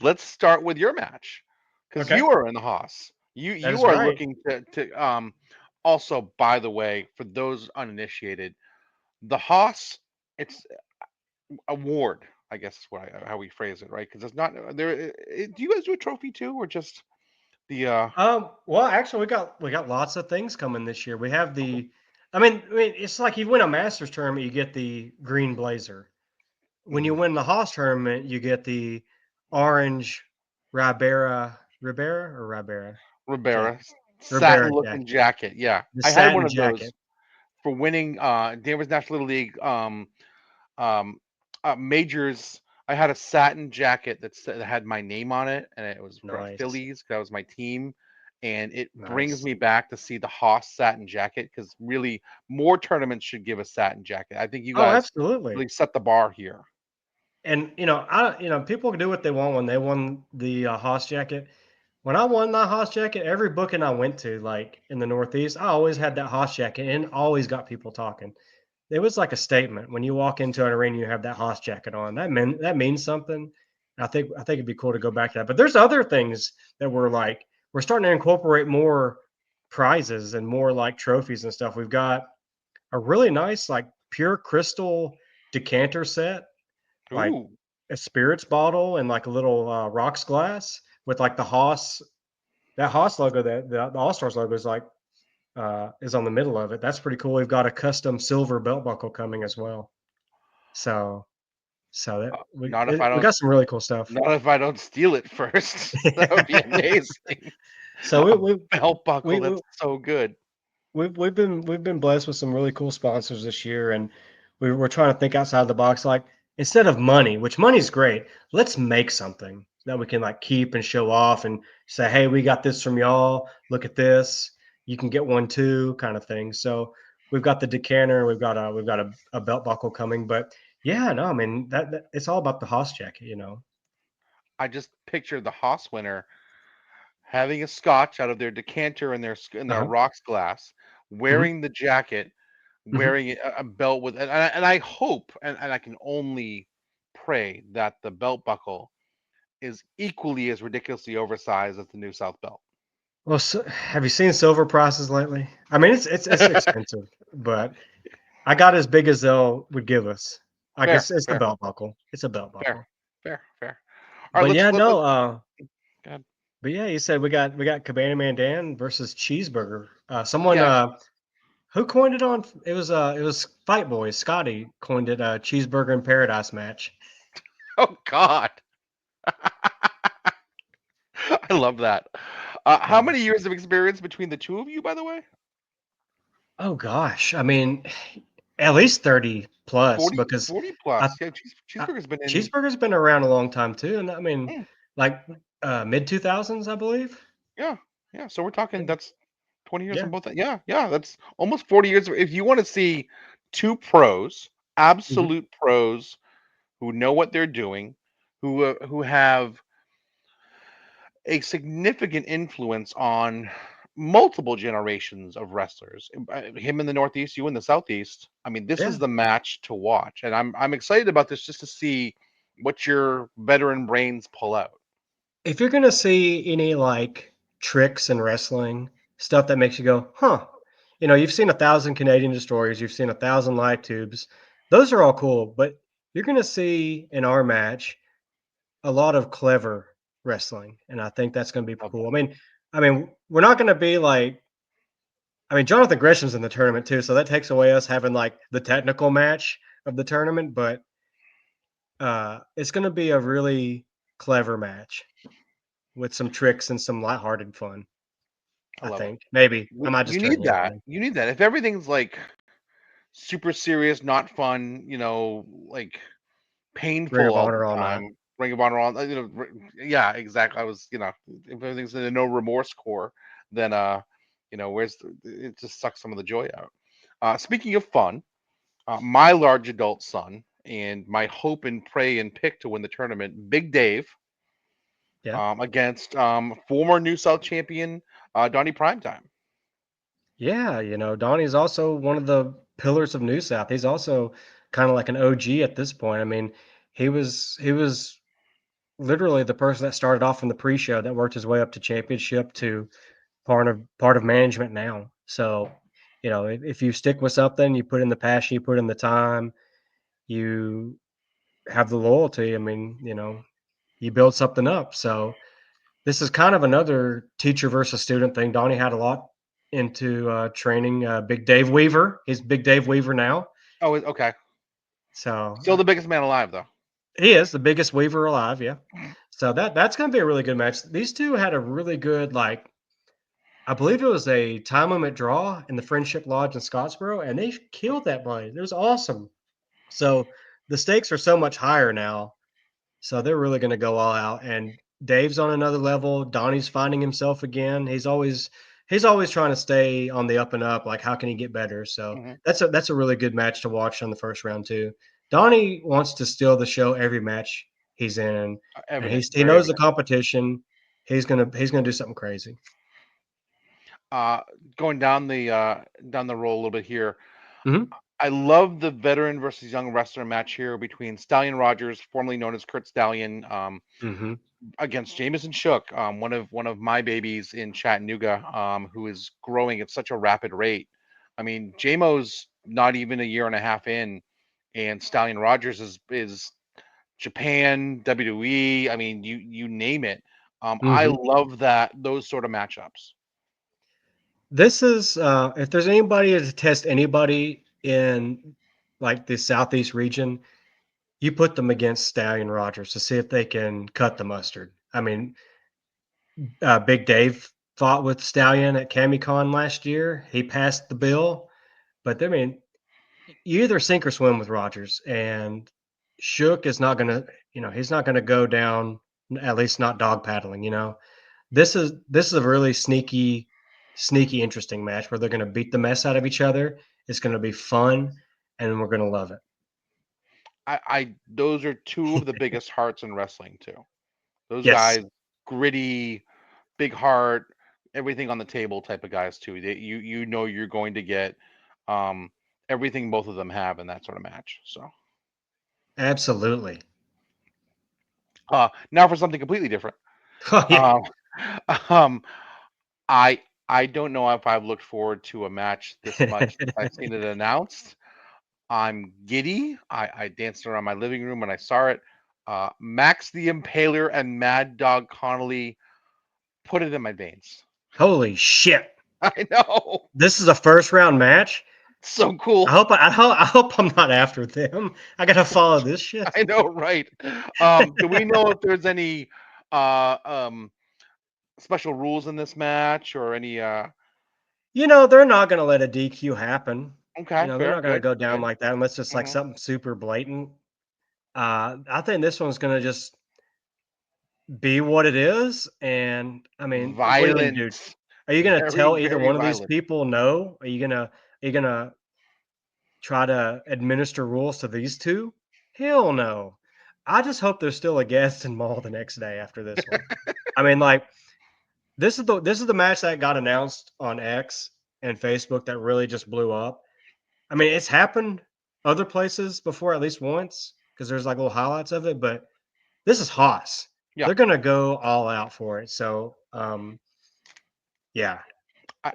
Speaker 1: let's start with your match because
Speaker 2: Okay.
Speaker 1: you are in the Haas. You
Speaker 2: That
Speaker 1: you
Speaker 2: is
Speaker 1: are
Speaker 2: right.
Speaker 1: looking to also, by the way, for those uninitiated, the Haas, it's award, I guess is what how we phrase it, right? Because it's not there. Do you guys do a trophy too, or just the
Speaker 2: Well, actually, we got lots of things coming this year. We have
Speaker 1: Okay.
Speaker 2: it's like you win a Masters tournament, you get the green blazer. When you
Speaker 1: Mhm.
Speaker 2: win the Haas tournament, you get the orange Ribera
Speaker 1: Ribera
Speaker 2: jacket,
Speaker 1: satin
Speaker 2: Ribera
Speaker 1: looking
Speaker 2: jacket,
Speaker 1: jacket? Yeah,
Speaker 2: the
Speaker 1: I had one
Speaker 2: satin
Speaker 1: of those
Speaker 2: jacket.
Speaker 1: for winning Danvers National Little League um, majors. I had a satin jacket that had my name on it, and it was for
Speaker 2: Nice,
Speaker 1: Phillies. That was my team, and it brings
Speaker 2: nice.
Speaker 1: me back to see the Haas satin jacket because really more tournaments should give a satin jacket. I think you
Speaker 2: Oh,
Speaker 1: guys
Speaker 2: absolutely.
Speaker 1: really set the bar here.
Speaker 2: And people can do what they want when they won the Haas jacket. When I won that Haas jacket, every booking I went to, like in the Northeast, I always had that Haas jacket and always got people talking. It was like a statement when you walk into an arena, you have that Haas jacket on. That means something. I think it'd be cool to go back to that. But there's other things that we're starting to incorporate more prizes and more like trophies and stuff. We've got a really nice like pure crystal decanter set, like
Speaker 1: Ooh,
Speaker 2: a spirits bottle and like a little rocks glass with like the Haas that Haas logo, that the All Stars logo is on the middle of it. That's pretty cool. We've got a custom silver belt buckle coming as well. So so that
Speaker 1: not if I
Speaker 2: we
Speaker 1: don't
Speaker 2: got some really cool stuff.
Speaker 1: not if I don't steal it first. That would be amazing.
Speaker 2: So
Speaker 1: A belt buckle
Speaker 2: we,
Speaker 1: that's
Speaker 2: we
Speaker 1: so good.
Speaker 2: we've been blessed with some really cool sponsors this year, and we're trying to think outside the box. Like instead of money, which money's great, let's make something that we can like keep and show off and say, hey, we got this from y'all. Look at this. You can get one too, kind of thing. So we've got the decanter, we've got a belt buckle coming, but yeah, no, I mean that it's all about the Haas jacket.
Speaker 1: I just pictured the Haas winner having a scotch out of their decanter and their
Speaker 2: Uh-huh.
Speaker 1: rocks glass,
Speaker 2: Hmm.
Speaker 1: wearing the jacket,
Speaker 2: Hmm.
Speaker 1: wearing a belt with, and I hope and I can only pray that the belt buckle is equally as ridiculously oversized as the New South belt.
Speaker 2: Well, so, have you seen silver prices lately? I mean, it's expensive, but I got as big as they'll would give us. I
Speaker 1: Fair,
Speaker 2: guess it's the
Speaker 1: fair,
Speaker 2: belt buckle. It's a belt
Speaker 1: fair,
Speaker 2: buckle.
Speaker 1: fair, fair. All right,
Speaker 2: But yeah,
Speaker 1: let's
Speaker 2: no,
Speaker 1: go ahead.
Speaker 2: but yeah, you said we got Cabana Man Dan versus Cheeseburger. Someone
Speaker 1: Yeah.
Speaker 2: who coined it on it was Fight Boys. Scotty coined it Cheeseburger in Paradise match.
Speaker 1: Oh God, I love that. How
Speaker 2: Yeah.
Speaker 1: many years of experience between the two of you, by the way?
Speaker 2: Oh gosh. I mean, at least 30 plus
Speaker 1: 40,
Speaker 2: because
Speaker 1: 40
Speaker 2: I,
Speaker 1: plus. Yeah,
Speaker 2: I
Speaker 1: Cheeseburger's been in.
Speaker 2: Cheeseburger's been around a long time too, and I mean,
Speaker 1: Mm,
Speaker 2: like mid 2000s, I believe.
Speaker 1: yeah, yeah. So we're talking
Speaker 2: Yeah.
Speaker 1: that's 20 years on
Speaker 2: Yeah.
Speaker 1: both. Yeah, yeah. That's almost 40 years. If you want to see two pros,
Speaker 2: Mhm.
Speaker 1: absolute pros who know what they're doing, who have a significant influence on multiple generations of wrestlers. Him in the Northeast, you in the Southeast. I mean, this is
Speaker 2: Yeah.
Speaker 1: the match to watch, and I'm excited about this just to see what your veteran brains pull out.
Speaker 2: If you're gonna see any like tricks in wrestling, stuff that makes you go, huh? you've seen 1,000 Canadian destroyers, you've seen 1,000 light tubes. Those are all cool, but you're gonna see in our match a lot of clever wrestling, and I think that's gonna be
Speaker 1: Love
Speaker 2: cool.
Speaker 1: that.
Speaker 2: I mean, we're not gonna be like Jonathan Gresham's in the tournament too, so that takes away us having like the technical match of the tournament, but it's gonna be a really clever match with some tricks and some lighthearted fun.
Speaker 1: I
Speaker 2: I
Speaker 1: love it.
Speaker 2: think maybe I
Speaker 1: We,
Speaker 2: might just
Speaker 1: you
Speaker 2: turn
Speaker 1: need
Speaker 2: you
Speaker 1: that.
Speaker 2: on.
Speaker 1: You need that. If everything's like super serious, not fun, like
Speaker 2: Ring
Speaker 1: painful
Speaker 2: of
Speaker 1: all the
Speaker 2: Honor all night.
Speaker 1: time. Ring of Honor on, yeah, exactly. I was, if everything's in a no remorse core, then it just sucks some of the joy out. Speaking of fun, my large adult son and my hope and pray and pick to win the tournament, Big Dave,
Speaker 2: Yeah.
Speaker 1: against former New South champion Donnie Primetime.
Speaker 2: Yeah, Donnie's also one of the pillars of New South. He's also kind of like an OG at this point. I mean, he was literally the person that started off from the pre-show that worked his way up to championship to part of management now. So, if you stick with something, you put in the passion, you put in the time, you have the loyalty. I mean, you build something up. So this is kind of another teacher versus student thing. Donnie had a lot into training Big Dave Weaver. He's Big Dave Weaver now.
Speaker 1: Oh, okay.
Speaker 2: So
Speaker 1: Still the biggest man alive, though.
Speaker 2: he is the biggest Weaver alive. Yeah. So that's going to be a really good match. These two had a really good, like, I believe it was a time limit draw in the Friendship Lodge in Scottsboro, and they killed that blade. It was awesome. So the stakes are so much higher now. So they're really going to go all out. And Dave's on another level. Donnie's finding himself again. He's always trying to stay on the up and up. Like, how can he get better? So
Speaker 1: Hmm.
Speaker 2: that's a really good match to watch on the first round too. Donnie wants to steal the show every match he's in, and
Speaker 1: Evident,
Speaker 2: he
Speaker 1: very
Speaker 2: knows the
Speaker 1: evident.
Speaker 2: competition. He's gonna do something crazy.
Speaker 1: Uh, Going down the road a little bit here.
Speaker 2: Hmm.
Speaker 1: I love the veteran versus young wrestler match here between Stallion Rogers, formerly known as Kurt Stallion,
Speaker 2: Hmm.
Speaker 1: against Jameson Shook, one of my babies in Chattanooga, who is growing at such a rapid rate. I mean, JMO's not even a year and a half in, and Stallion Rogers is Japan, WWE. I mean, you name it. I
Speaker 2: Hmm.
Speaker 1: love those sort of matchups.
Speaker 2: This is if there's anybody to test anybody in like the southeast region, you put them against Stallion Rogers to see if they can cut the mustard. I mean, Big Dave fought with Stallion at CamiCon last year. He passed the bill, but I mean, you either sink or swim with Rogers, and Shook is not gonna, he's not gonna go down. At least not dog paddling. This is a really sneaky, interesting match where they're gonna beat the mess out of each other. It's gonna be fun, and we're gonna love it.
Speaker 1: I those are two of the biggest hearts in wrestling too. Those
Speaker 2: Yes,
Speaker 1: guys, gritty, big heart, everything on the table type of guys too. You're going to get um, everything both of them have in that sort of match. So
Speaker 2: absolutely.
Speaker 1: now for something completely different.
Speaker 2: Oh yeah.
Speaker 1: Um, um, I don't know if I've looked forward to a match this much since I've seen it announced. I'm giddy. I danced around my living room when I saw it. Max the Impaler and Mad Dog Connolly put it in my veins.
Speaker 2: Holy shit!
Speaker 1: I know.
Speaker 2: This is a first round match.
Speaker 1: So
Speaker 2: I
Speaker 1: cool.
Speaker 2: hope I hope I'm not after them. I gotta follow this shit.
Speaker 1: I know, right? Do we know if there's any uh um special rules in this match or any
Speaker 2: They're not gonna let a DQ happen.
Speaker 1: okay,
Speaker 2: They're
Speaker 1: fair,
Speaker 2: not gonna
Speaker 1: good,
Speaker 2: go down
Speaker 1: good.
Speaker 2: like that unless it's like
Speaker 1: Hmm.
Speaker 2: something super blatant. I think this one's gonna just be what it is. And I mean, what are you gonna
Speaker 1: Violent,
Speaker 2: do? Are you gonna
Speaker 1: very,
Speaker 2: tell either
Speaker 1: very
Speaker 2: one of these
Speaker 1: violent.
Speaker 2: people no? Are you gonna try to administer rules to these two? Hell no. I just hope there's still a Gadsden Mall the next day after this one. I mean, like, this is the match that got announced on X and Facebook that really just blew up. I mean, it's happened other places before at least once because there's like little highlights of it, but this is Haas.
Speaker 1: Yeah,
Speaker 2: They're gonna go all out for it. So, yeah,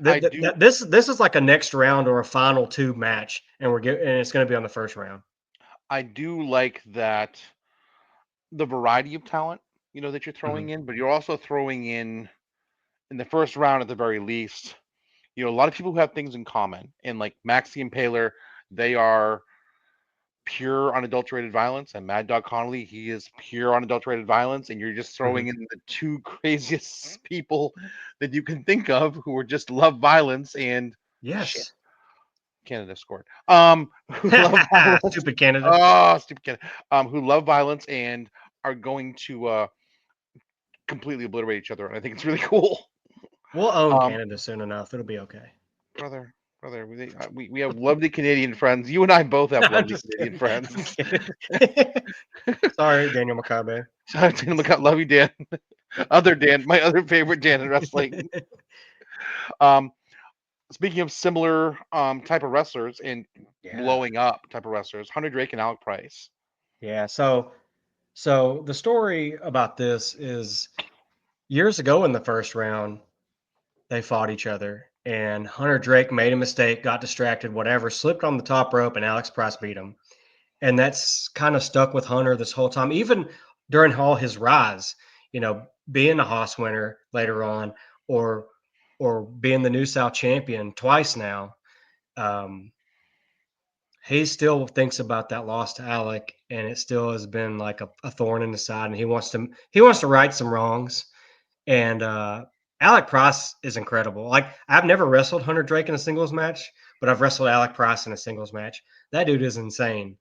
Speaker 1: I do
Speaker 2: This is like a next round or a final two match, and it's going to be on the first round.
Speaker 1: I do like that the variety of talent, that you're
Speaker 2: Mhm.
Speaker 1: throwing in, but you're also throwing in the first round at the very least, a lot of people who have things in common. And like Maxie and Paler, they are pure unadulterated violence, and Mad Dog Connolly, he is pure unadulterated violence, and you're just
Speaker 2: Mhm.
Speaker 1: throwing in the two craziest people that you can think of who are just love violence and shit.
Speaker 2: Yes.
Speaker 1: Canada scored. Who love violence.
Speaker 2: Stupid Canada.
Speaker 1: Oh, stupid Canada. Who love violence and are going to completely obliterate each other, and I think it's really cool.
Speaker 2: We'll own
Speaker 1: Um,
Speaker 2: Canada soon enough. It'll be okay.
Speaker 1: brother, brother, we have lovely Canadian friends. You and I both have
Speaker 2: I'm
Speaker 1: lovely
Speaker 2: just
Speaker 1: Canadian
Speaker 2: kidding. I'm
Speaker 1: friends.
Speaker 2: kidding. Sorry, Daniel Makabe.
Speaker 1: Shout out to Daniel McCut. Love you, Dan. Other Dan, my other favorite Dan in wrestling. Um, Speaking of similar type of wrestlers and
Speaker 2: Yeah.
Speaker 1: blowing up type of wrestlers, Hunter Drake and Alec Price.
Speaker 2: Yeah. So the story about this is years ago in the first round, they fought each other, and Hunter Drake made a mistake, got distracted, whatever, slipped on the top rope, and Alex Price beat him. And that's kind of stuck with Hunter this whole time, even during all his rise, being a Haas winner later on, or being the New South champion twice now. Um, he still thinks about that loss to Alec, and it still has been like a thorn in the side, and he wants to right some wrongs. And Alec Price is incredible. Like, I've never wrestled Hunter Drake in a singles match, but I've wrestled Alec Price in a singles match. That dude is insane.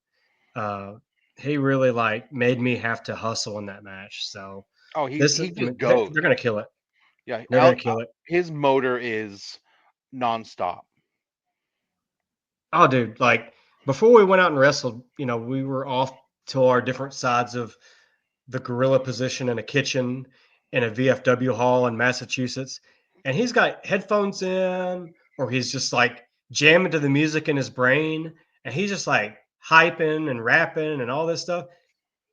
Speaker 2: Uh, he really like made me have to hustle in that match. So
Speaker 1: Oh, he
Speaker 2: this is,
Speaker 1: he
Speaker 2: I mean,
Speaker 1: just goes.
Speaker 2: they're gonna kill it.
Speaker 1: Yeah,
Speaker 2: They're gonna kill it.
Speaker 1: his motor is nonstop.
Speaker 2: Oh, dude, like before we went out and wrestled, we were off to our different sides of the gorilla position in a kitchen in a VFW hall in Massachusetts. And he's got headphones in, or he's just like jamming to the music in his brain. And he's just like hyping and rapping and all this stuff.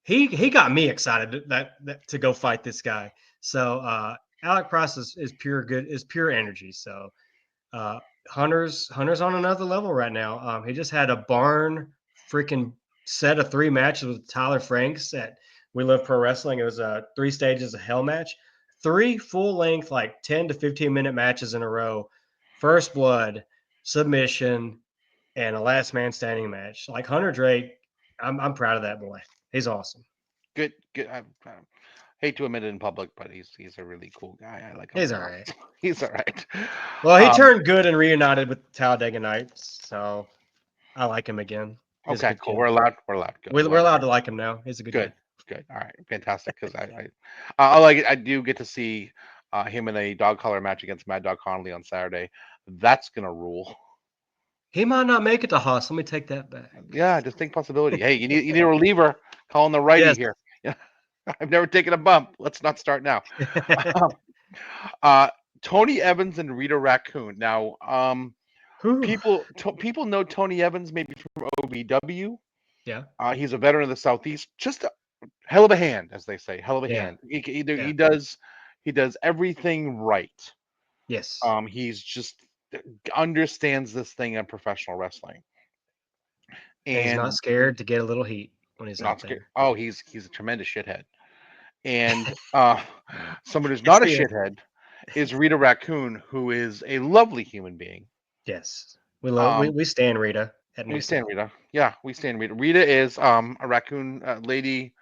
Speaker 2: He got me excited that to go fight this guy. So Alec Price is pure good, is pure energy. So uh, Hunter's on another level right now. He just had a barn freaking set of three matches with Tyler Franks at We Live Pro Wrestling. It was three stages of hell match, three full length like 10 to 15 minute matches in a row. First blood, submission, and a last man standing match. Like Hunter Drake, I'm proud of that boy. He's awesome.
Speaker 1: Good, good. I hate to admit it in public, but he's a really cool guy. I like him a
Speaker 2: He's all
Speaker 1: lot.
Speaker 2: right.
Speaker 1: He's all right.
Speaker 2: Well, he
Speaker 1: Um,
Speaker 2: turned good and reunited with Talladega Nights, so I like him again. He's a
Speaker 1: okay,
Speaker 2: good
Speaker 1: cool.
Speaker 2: kid.
Speaker 1: We're allowed. Good. I'm
Speaker 2: We're
Speaker 1: glad to
Speaker 2: allowed
Speaker 1: hear.
Speaker 2: to like him now. He's a good
Speaker 1: Good,
Speaker 2: guy.
Speaker 1: good. All right, fantastic. Because I like it. I do get to see him in a dog collar match against Mad Dog Connolly on Saturday. That's gonna rule.
Speaker 2: He might not make it to Haas. Let me take that back.
Speaker 1: Yeah, distinct possibility. Hey, you need a reliever. Calling the righty
Speaker 2: Yes.
Speaker 1: here. Yeah, I've never taken a bump. Let's not start now. uh, Tony Evans and Rita Raccoon. Now,
Speaker 2: Whew.
Speaker 1: people know Tony Evans maybe from OVW.
Speaker 2: Yeah.
Speaker 1: He's a veteran of the Southeast. Just a hell of a hand, as they say. Hell of a
Speaker 2: Yeah.
Speaker 1: hand. He
Speaker 2: Yeah.
Speaker 1: does everything right.
Speaker 2: Yes.
Speaker 1: He's just understands this thing in professional wrestling
Speaker 2: And he's not
Speaker 1: and
Speaker 2: scared to get a little heat when he's
Speaker 1: not
Speaker 2: out
Speaker 1: scared.
Speaker 2: there.
Speaker 1: Oh, he's a tremendous shithead. And someone who's
Speaker 2: Yes,
Speaker 1: not a
Speaker 2: he is.
Speaker 1: shithead is Rita Raccoon, who is a lovely human being.
Speaker 2: Yes. We love
Speaker 1: Um,
Speaker 2: we stand Rita at
Speaker 1: we
Speaker 2: Mesa.
Speaker 1: stand Rita. Yeah, we stand Rita. Rita is a raccoon lady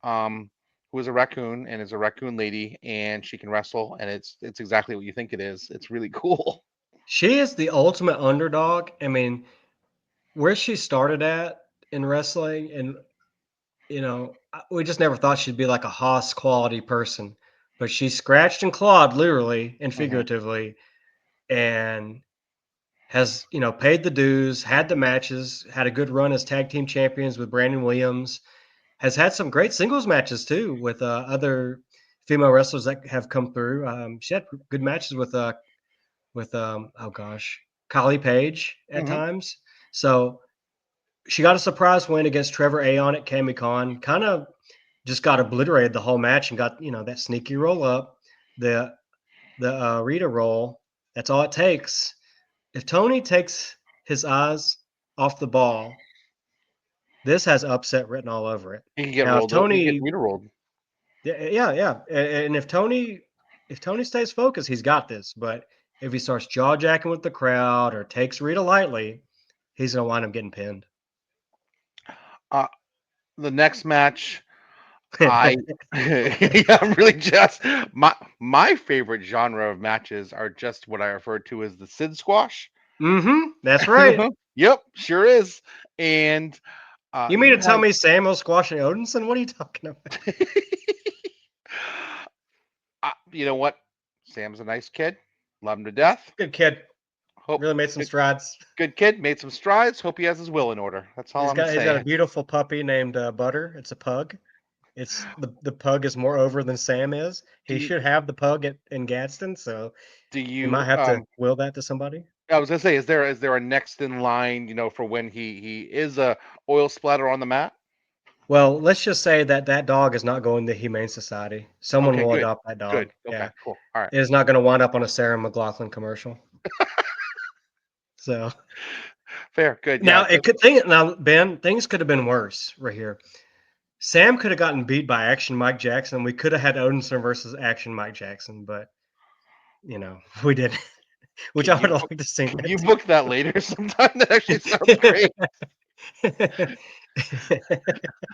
Speaker 1: um, who is a raccoon and is a raccoon lady, and she can wrestle, and it's exactly what you think it is. It's really cool.
Speaker 2: She is the ultimate underdog. I mean, where she started at in wrestling, and we just never thought she'd be like a Haas quality person, but she scratched and clawed literally and
Speaker 1: Hmm.
Speaker 2: figuratively, and has paid the dues, had the matches, had a good run as tag team champions with Brandon Williams, has had some great singles matches too with other female wrestlers that have come through. She had good matches with oh gosh, Kylie Page at
Speaker 1: Hmm.
Speaker 2: times. So she got a surprise win against Trevor Aon at KamiCon. Kind of just got obliterated the whole match and got that sneaky roll up, the Rita roll. That's all it takes. If Tony takes his eyes off the ball, this has upset written all over it.
Speaker 1: He can get
Speaker 2: Now, if
Speaker 1: rolled. He can get
Speaker 2: Tony,
Speaker 1: Rita rolled.
Speaker 2: yeah, and if Tony stays focused, he's got this. But if he starts jaw jacking with the crowd or takes Rita lightly, he's gonna wind up getting pinned.
Speaker 1: Uh, the next match, I yeah, I'm really just my favorite genre of matches are just what I refer to as the Sid Squash.
Speaker 2: That's right.
Speaker 1: Yep, sure is. And
Speaker 2: You mean
Speaker 1: you
Speaker 2: to tell
Speaker 1: have
Speaker 2: me Samuel squashing Odinson? What are you talking about?
Speaker 1: you know what? Sam's a nice kid. Love him to death.
Speaker 2: Good kid.
Speaker 1: Hope
Speaker 2: Really made some
Speaker 1: good,
Speaker 2: strides.
Speaker 1: good kid. Made some strides. Hope he has his will in order. That's all I'm
Speaker 2: He's got a
Speaker 1: saying.
Speaker 2: beautiful puppy named Butter. It's a pug. It's the pug is more over than Sam is.
Speaker 1: Do
Speaker 2: He
Speaker 1: you
Speaker 2: should have the pug in Gadsden, so
Speaker 1: do
Speaker 2: he might
Speaker 1: you
Speaker 2: have to will that to somebody.
Speaker 1: I was gonna say, is there a next in line, for when he is a oil splatter on the mat?
Speaker 2: Well, let's just say that that dog is not going to Humane Society. Someone
Speaker 1: Okay,
Speaker 2: will
Speaker 1: good.
Speaker 2: adopt that
Speaker 1: Good.
Speaker 2: dog.
Speaker 1: Okay,
Speaker 2: Yeah,
Speaker 1: cool. All right.
Speaker 2: it is not going to wind up on a Sarah McLaughlin commercial. So
Speaker 1: Fair. Good. Yeah.
Speaker 2: now it could think now Ben things could have been worse right here. Sam could have gotten beat by Action Mike Jackson. We could have had Odinson versus Action Mike Jackson, but we didn't, which
Speaker 1: Can
Speaker 2: I
Speaker 1: you
Speaker 2: would have
Speaker 1: book
Speaker 2: liked to see
Speaker 1: can you
Speaker 2: that.
Speaker 1: book that later sometime? That actually sounds great.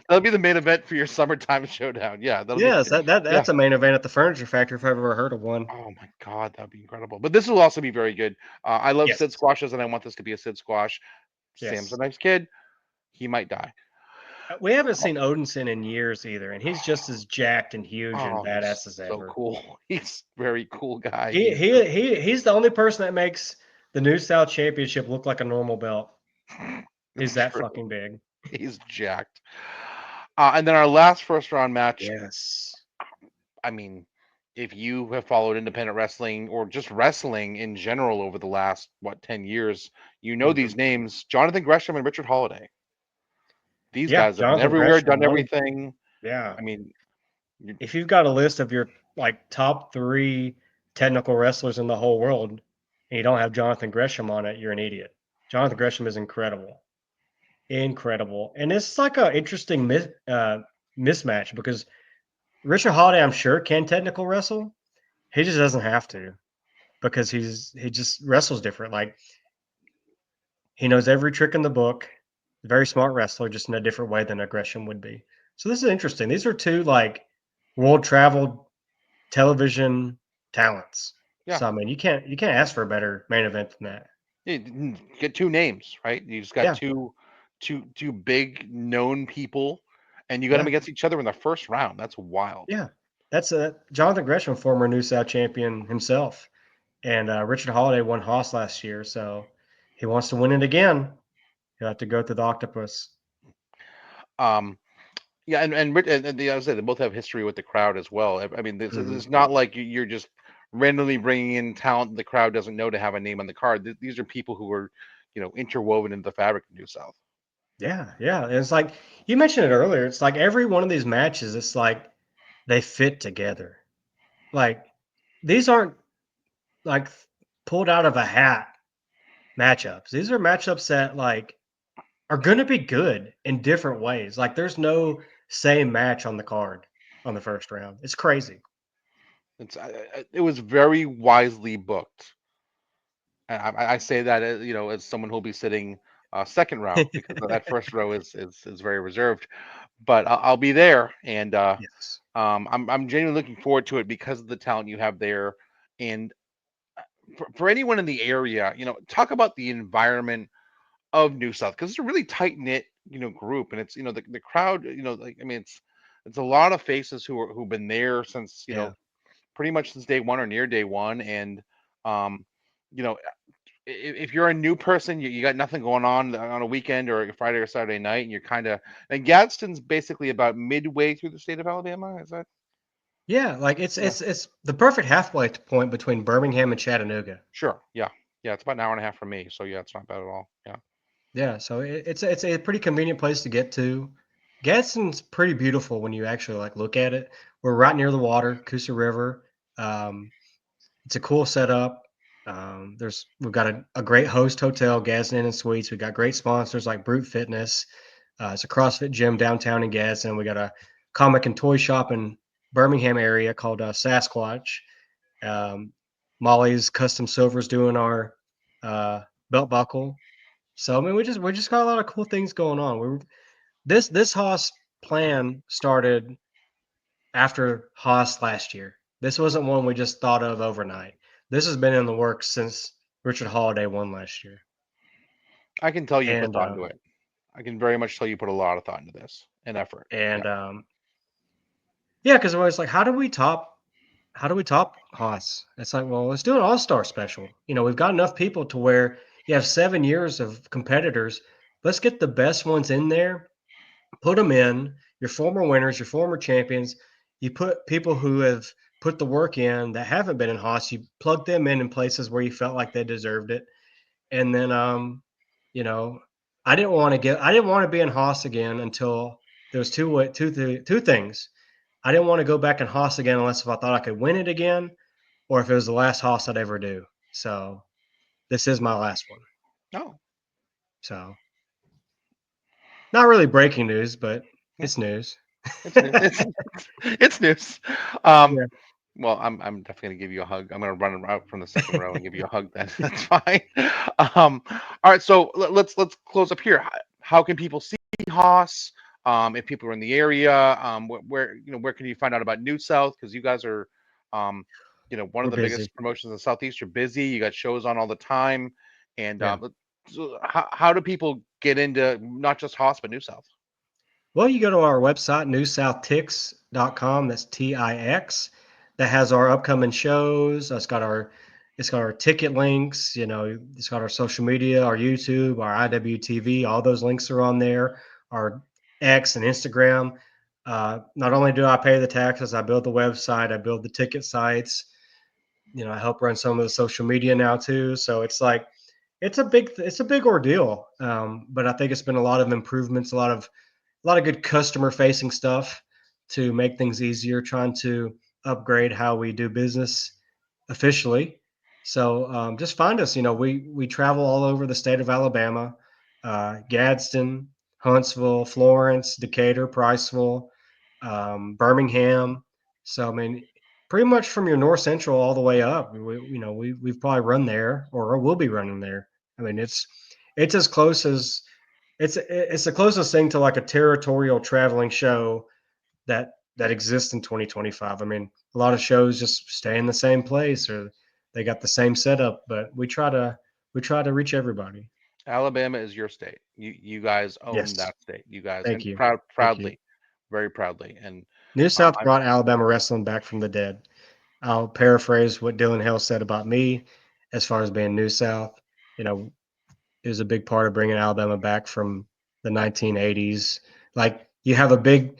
Speaker 1: That'll be the main event for your summertime showdown. Yeah, that'll be
Speaker 2: Yes,
Speaker 1: yeah.
Speaker 2: that's a main event at the Furniture Factory if I've ever heard of one.
Speaker 1: Oh my God, that'd be incredible. But this will also be very good. I love Sid
Speaker 2: Yes,
Speaker 1: squashes, and I want this to be a Sid squash. Sam's a
Speaker 2: yes.
Speaker 1: nice kid. He might die.
Speaker 2: We haven't seen Odinson in years either, and he's just as jacked and huge and
Speaker 1: Oh, he's
Speaker 2: badass as
Speaker 1: so
Speaker 2: ever.
Speaker 1: cool. He's a very cool guy.
Speaker 2: He he he's the only person that makes the New South Championship look like a normal belt.
Speaker 1: It's
Speaker 2: He's that
Speaker 1: true.
Speaker 2: fucking big.
Speaker 1: He's jacked. And then our last first round match.
Speaker 2: Yes.
Speaker 1: I mean, if you have followed independent wrestling or just wrestling in general over the last 10 years, you know
Speaker 2: Mhm.
Speaker 1: these names: Jonathan Gresham and Richard Holiday. These
Speaker 2: Yeah,
Speaker 1: guys have been
Speaker 2: Jonathan
Speaker 1: everywhere,
Speaker 2: Gresham,
Speaker 1: done
Speaker 2: one of
Speaker 1: everything.
Speaker 2: yeah.
Speaker 1: I mean, you,
Speaker 2: If you've got a list of your, like, top 3 technical wrestlers in the whole world, and you don't have Jonathan Gresham on it, you're an idiot. Jonathan Gresham is incredible. Incredible, and it's like a interesting mismatch because Richard Holiday, I'm sure, can technical wrestle. He just doesn't have to because he just wrestles different. Like he knows every trick in the book. Very smart wrestler, just in a different way than aggression would be. So this is interesting. These are two like world traveled television talents.
Speaker 1: yeah,
Speaker 2: So I mean, you can't ask for a better main event than that.
Speaker 1: you get two names, right? You just got
Speaker 2: Yeah,
Speaker 1: two big known people, and you got them
Speaker 2: yeah,
Speaker 1: against each other in the first round. That's wild.
Speaker 2: yeah. That's a Jonathan Gresham, former New South champion himself. And Richard Holiday won Haas last year, so he wants to win it again. He'll have to go through the octopus.
Speaker 1: Um, Yeah, and the I say they both have history with the crowd as well. I mean,
Speaker 2: Mhm.
Speaker 1: it's not like you're just randomly bringing in talent the crowd doesn't know to have a name on the card. These are people who are, interwoven into the fabric of New South.
Speaker 2: Yeah, yeah. And it's like you mentioned it earlier. It's like every one of these matches, it's like they fit together. Like these aren't like pulled out of a hat matchups. These are matchups that like are going to be good in different ways. Like there's no same match on the card on the first round. It's crazy.
Speaker 1: It was very wisely booked. And I say that as, as someone who'll be sitting second row because that first row is very reserved. But I'll be there, and
Speaker 2: Yes.
Speaker 1: I'm genuinely looking forward to it because of the talent you have there. And for anyone in the area, talk about the environment of New South because it's a really tight knit, group, and it's the crowd, like I mean, it's a lot of faces who've been there since
Speaker 2: Yeah.
Speaker 1: pretty much since day one or near day one, and um, you know, if you're a new person, you got nothing going on a weekend or a Friday or Saturday night, and you're kind of and Gadsden's basically about midway through the state of Alabama. Is that
Speaker 2: Yeah, like
Speaker 1: yeah?
Speaker 2: it's the perfect halfway point between Birmingham and Chattanooga.
Speaker 1: Sure, yeah, yeah. It's about an hour and a half from me, so yeah, it's not bad at all. Yeah.
Speaker 2: Yeah, so it's a pretty convenient place to get to. Gadsden's pretty beautiful when you actually like look at it. We're right near the water, Coosa River. Um, it's a cool setup. We've got a great host hotel, Gadsden Inn and Suites. We've got great sponsors like Brute Fitness. It's a CrossFit gym downtown in Gadsden. We got a comic and toy shop in Birmingham area called Sasquatch. Um, Molly's Custom Silver's doing our uh, belt buckle. So I mean, we just got a lot of cool things going on. This Haas plan started after Haas last year. This wasn't one we just thought of overnight. This has been in the works since Richard Holiday won last year.
Speaker 1: I can tell you put
Speaker 2: And
Speaker 1: thought into it. I can very much tell you put a lot of thought into this and effort. Yeah.
Speaker 2: and yeah, because I was like, how do we top Haas? It's like, well, let's do an all-star special. We've got enough people to where you have 7 years of competitors. Let's get the best ones in there, put them in, your former winners, your former champions. You put people who have put the work in that haven't been in Haas, you plug them in places where you felt like they deserved it. And then you know, I didn't want to be in Haas again until there was two things. I didn't want to go back in Haas again unless if I thought I could win it again, or if it was the last Haas I'd ever do. So this is my last one.
Speaker 1: Oh,
Speaker 2: So not really breaking news, but
Speaker 1: yeah.
Speaker 2: it's news.
Speaker 1: It's news. It's news. Um,
Speaker 2: Yeah,
Speaker 1: well, I'm definitely gonna give you a hug. I'm gonna run out from the second row and give you a hug. Then that's fine. Um, all right. So let's close up here. How can people see Haas? If people are in the area, where can you find out about New South? Because you guys are, um, one of
Speaker 2: we're
Speaker 1: the
Speaker 2: busy.
Speaker 1: biggest promotions in the Southeast. You're busy. You got shows on all the time. And
Speaker 2: Yeah.
Speaker 1: so how do people get into not just Haas but New South?
Speaker 2: Well, you go to our website, newsouthtix.com. That's TIX. That has our upcoming shows. It's got our ticket links. It's got our social media, our YouTube, our IWTV. All those links are on there. Our X and Instagram. Not only do I pay the taxes, I build the website, I build the ticket sites. I help run some of the social media now too. So it's like it's a big ordeal. But I think it's been a lot of improvements, a lot of good customer facing stuff to make things easier, trying to upgrade how we do business officially. So just find us. We travel all over the state of Alabama, Gadsden, Huntsville, Florence, Decatur, Priceville, Birmingham. So I mean, pretty much from your north central all the way up. We've probably run there or we'll be running there. I mean, it's as close as it's the closest thing to like a territorial traveling show that exists in 2025. I mean, a lot of shows just stay in the same place or they got the same setup, but we try to reach everybody.
Speaker 1: Alabama is your state. You guys own
Speaker 2: Yes,
Speaker 1: that state. You guys
Speaker 2: thank
Speaker 1: and
Speaker 2: you, thank you.
Speaker 1: proudly, very proudly. And
Speaker 2: New South
Speaker 1: I'm
Speaker 2: brought Alabama wrestling back from the dead. I'll paraphrase what Dylan Hill said about me as far as being New South. You know, it was a big part of bringing Alabama back from the 1980s. Like you have a big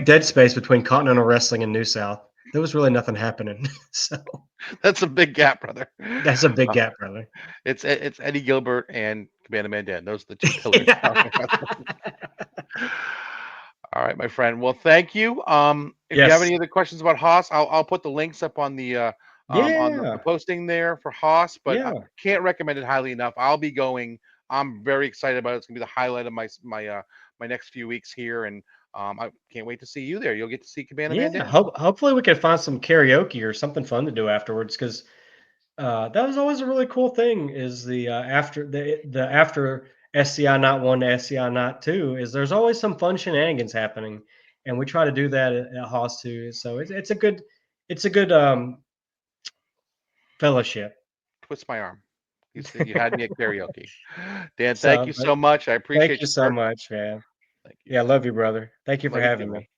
Speaker 2: dead space between Continental Wrestling and New South. There was really nothing happening. So
Speaker 1: that's a big gap, brother.
Speaker 2: that's a big
Speaker 1: Uh,
Speaker 2: gap, brother.
Speaker 1: it's Eddie Gilbert and Cabana Man Dan. Those are the two pillars. All right, my friend. Well, thank you. If you have
Speaker 2: Yes.
Speaker 1: any other questions about Haas, I'll put the links up on the
Speaker 2: Yeah.
Speaker 1: posting there for Haas. But I
Speaker 2: Yeah.
Speaker 1: can't recommend it highly enough. I'll be going. I'm very excited about it. It's gonna be the highlight of my next few weeks here, and I can't wait to see you there. You'll get to see Cabana Man
Speaker 2: Yeah.
Speaker 1: Dan.
Speaker 2: Hopefully we can find some karaoke or something fun to do afterwards because that was always a really cool thing. Is the after SCI not one to SCI not two is there's always some fun shenanigans happening, and we try to do that at Haas too. So it's a good fellowship.
Speaker 1: Twist my arm. You had me at karaoke. Dan, thank
Speaker 2: So,
Speaker 1: you
Speaker 2: but
Speaker 1: so much. I
Speaker 2: thank
Speaker 1: appreciate
Speaker 2: you
Speaker 1: you,
Speaker 2: so
Speaker 1: sir.
Speaker 2: much, man.
Speaker 1: Thank you.
Speaker 2: Yeah, love you, brother. Thank you for
Speaker 1: Love you too,
Speaker 2: having
Speaker 1: man.
Speaker 2: me.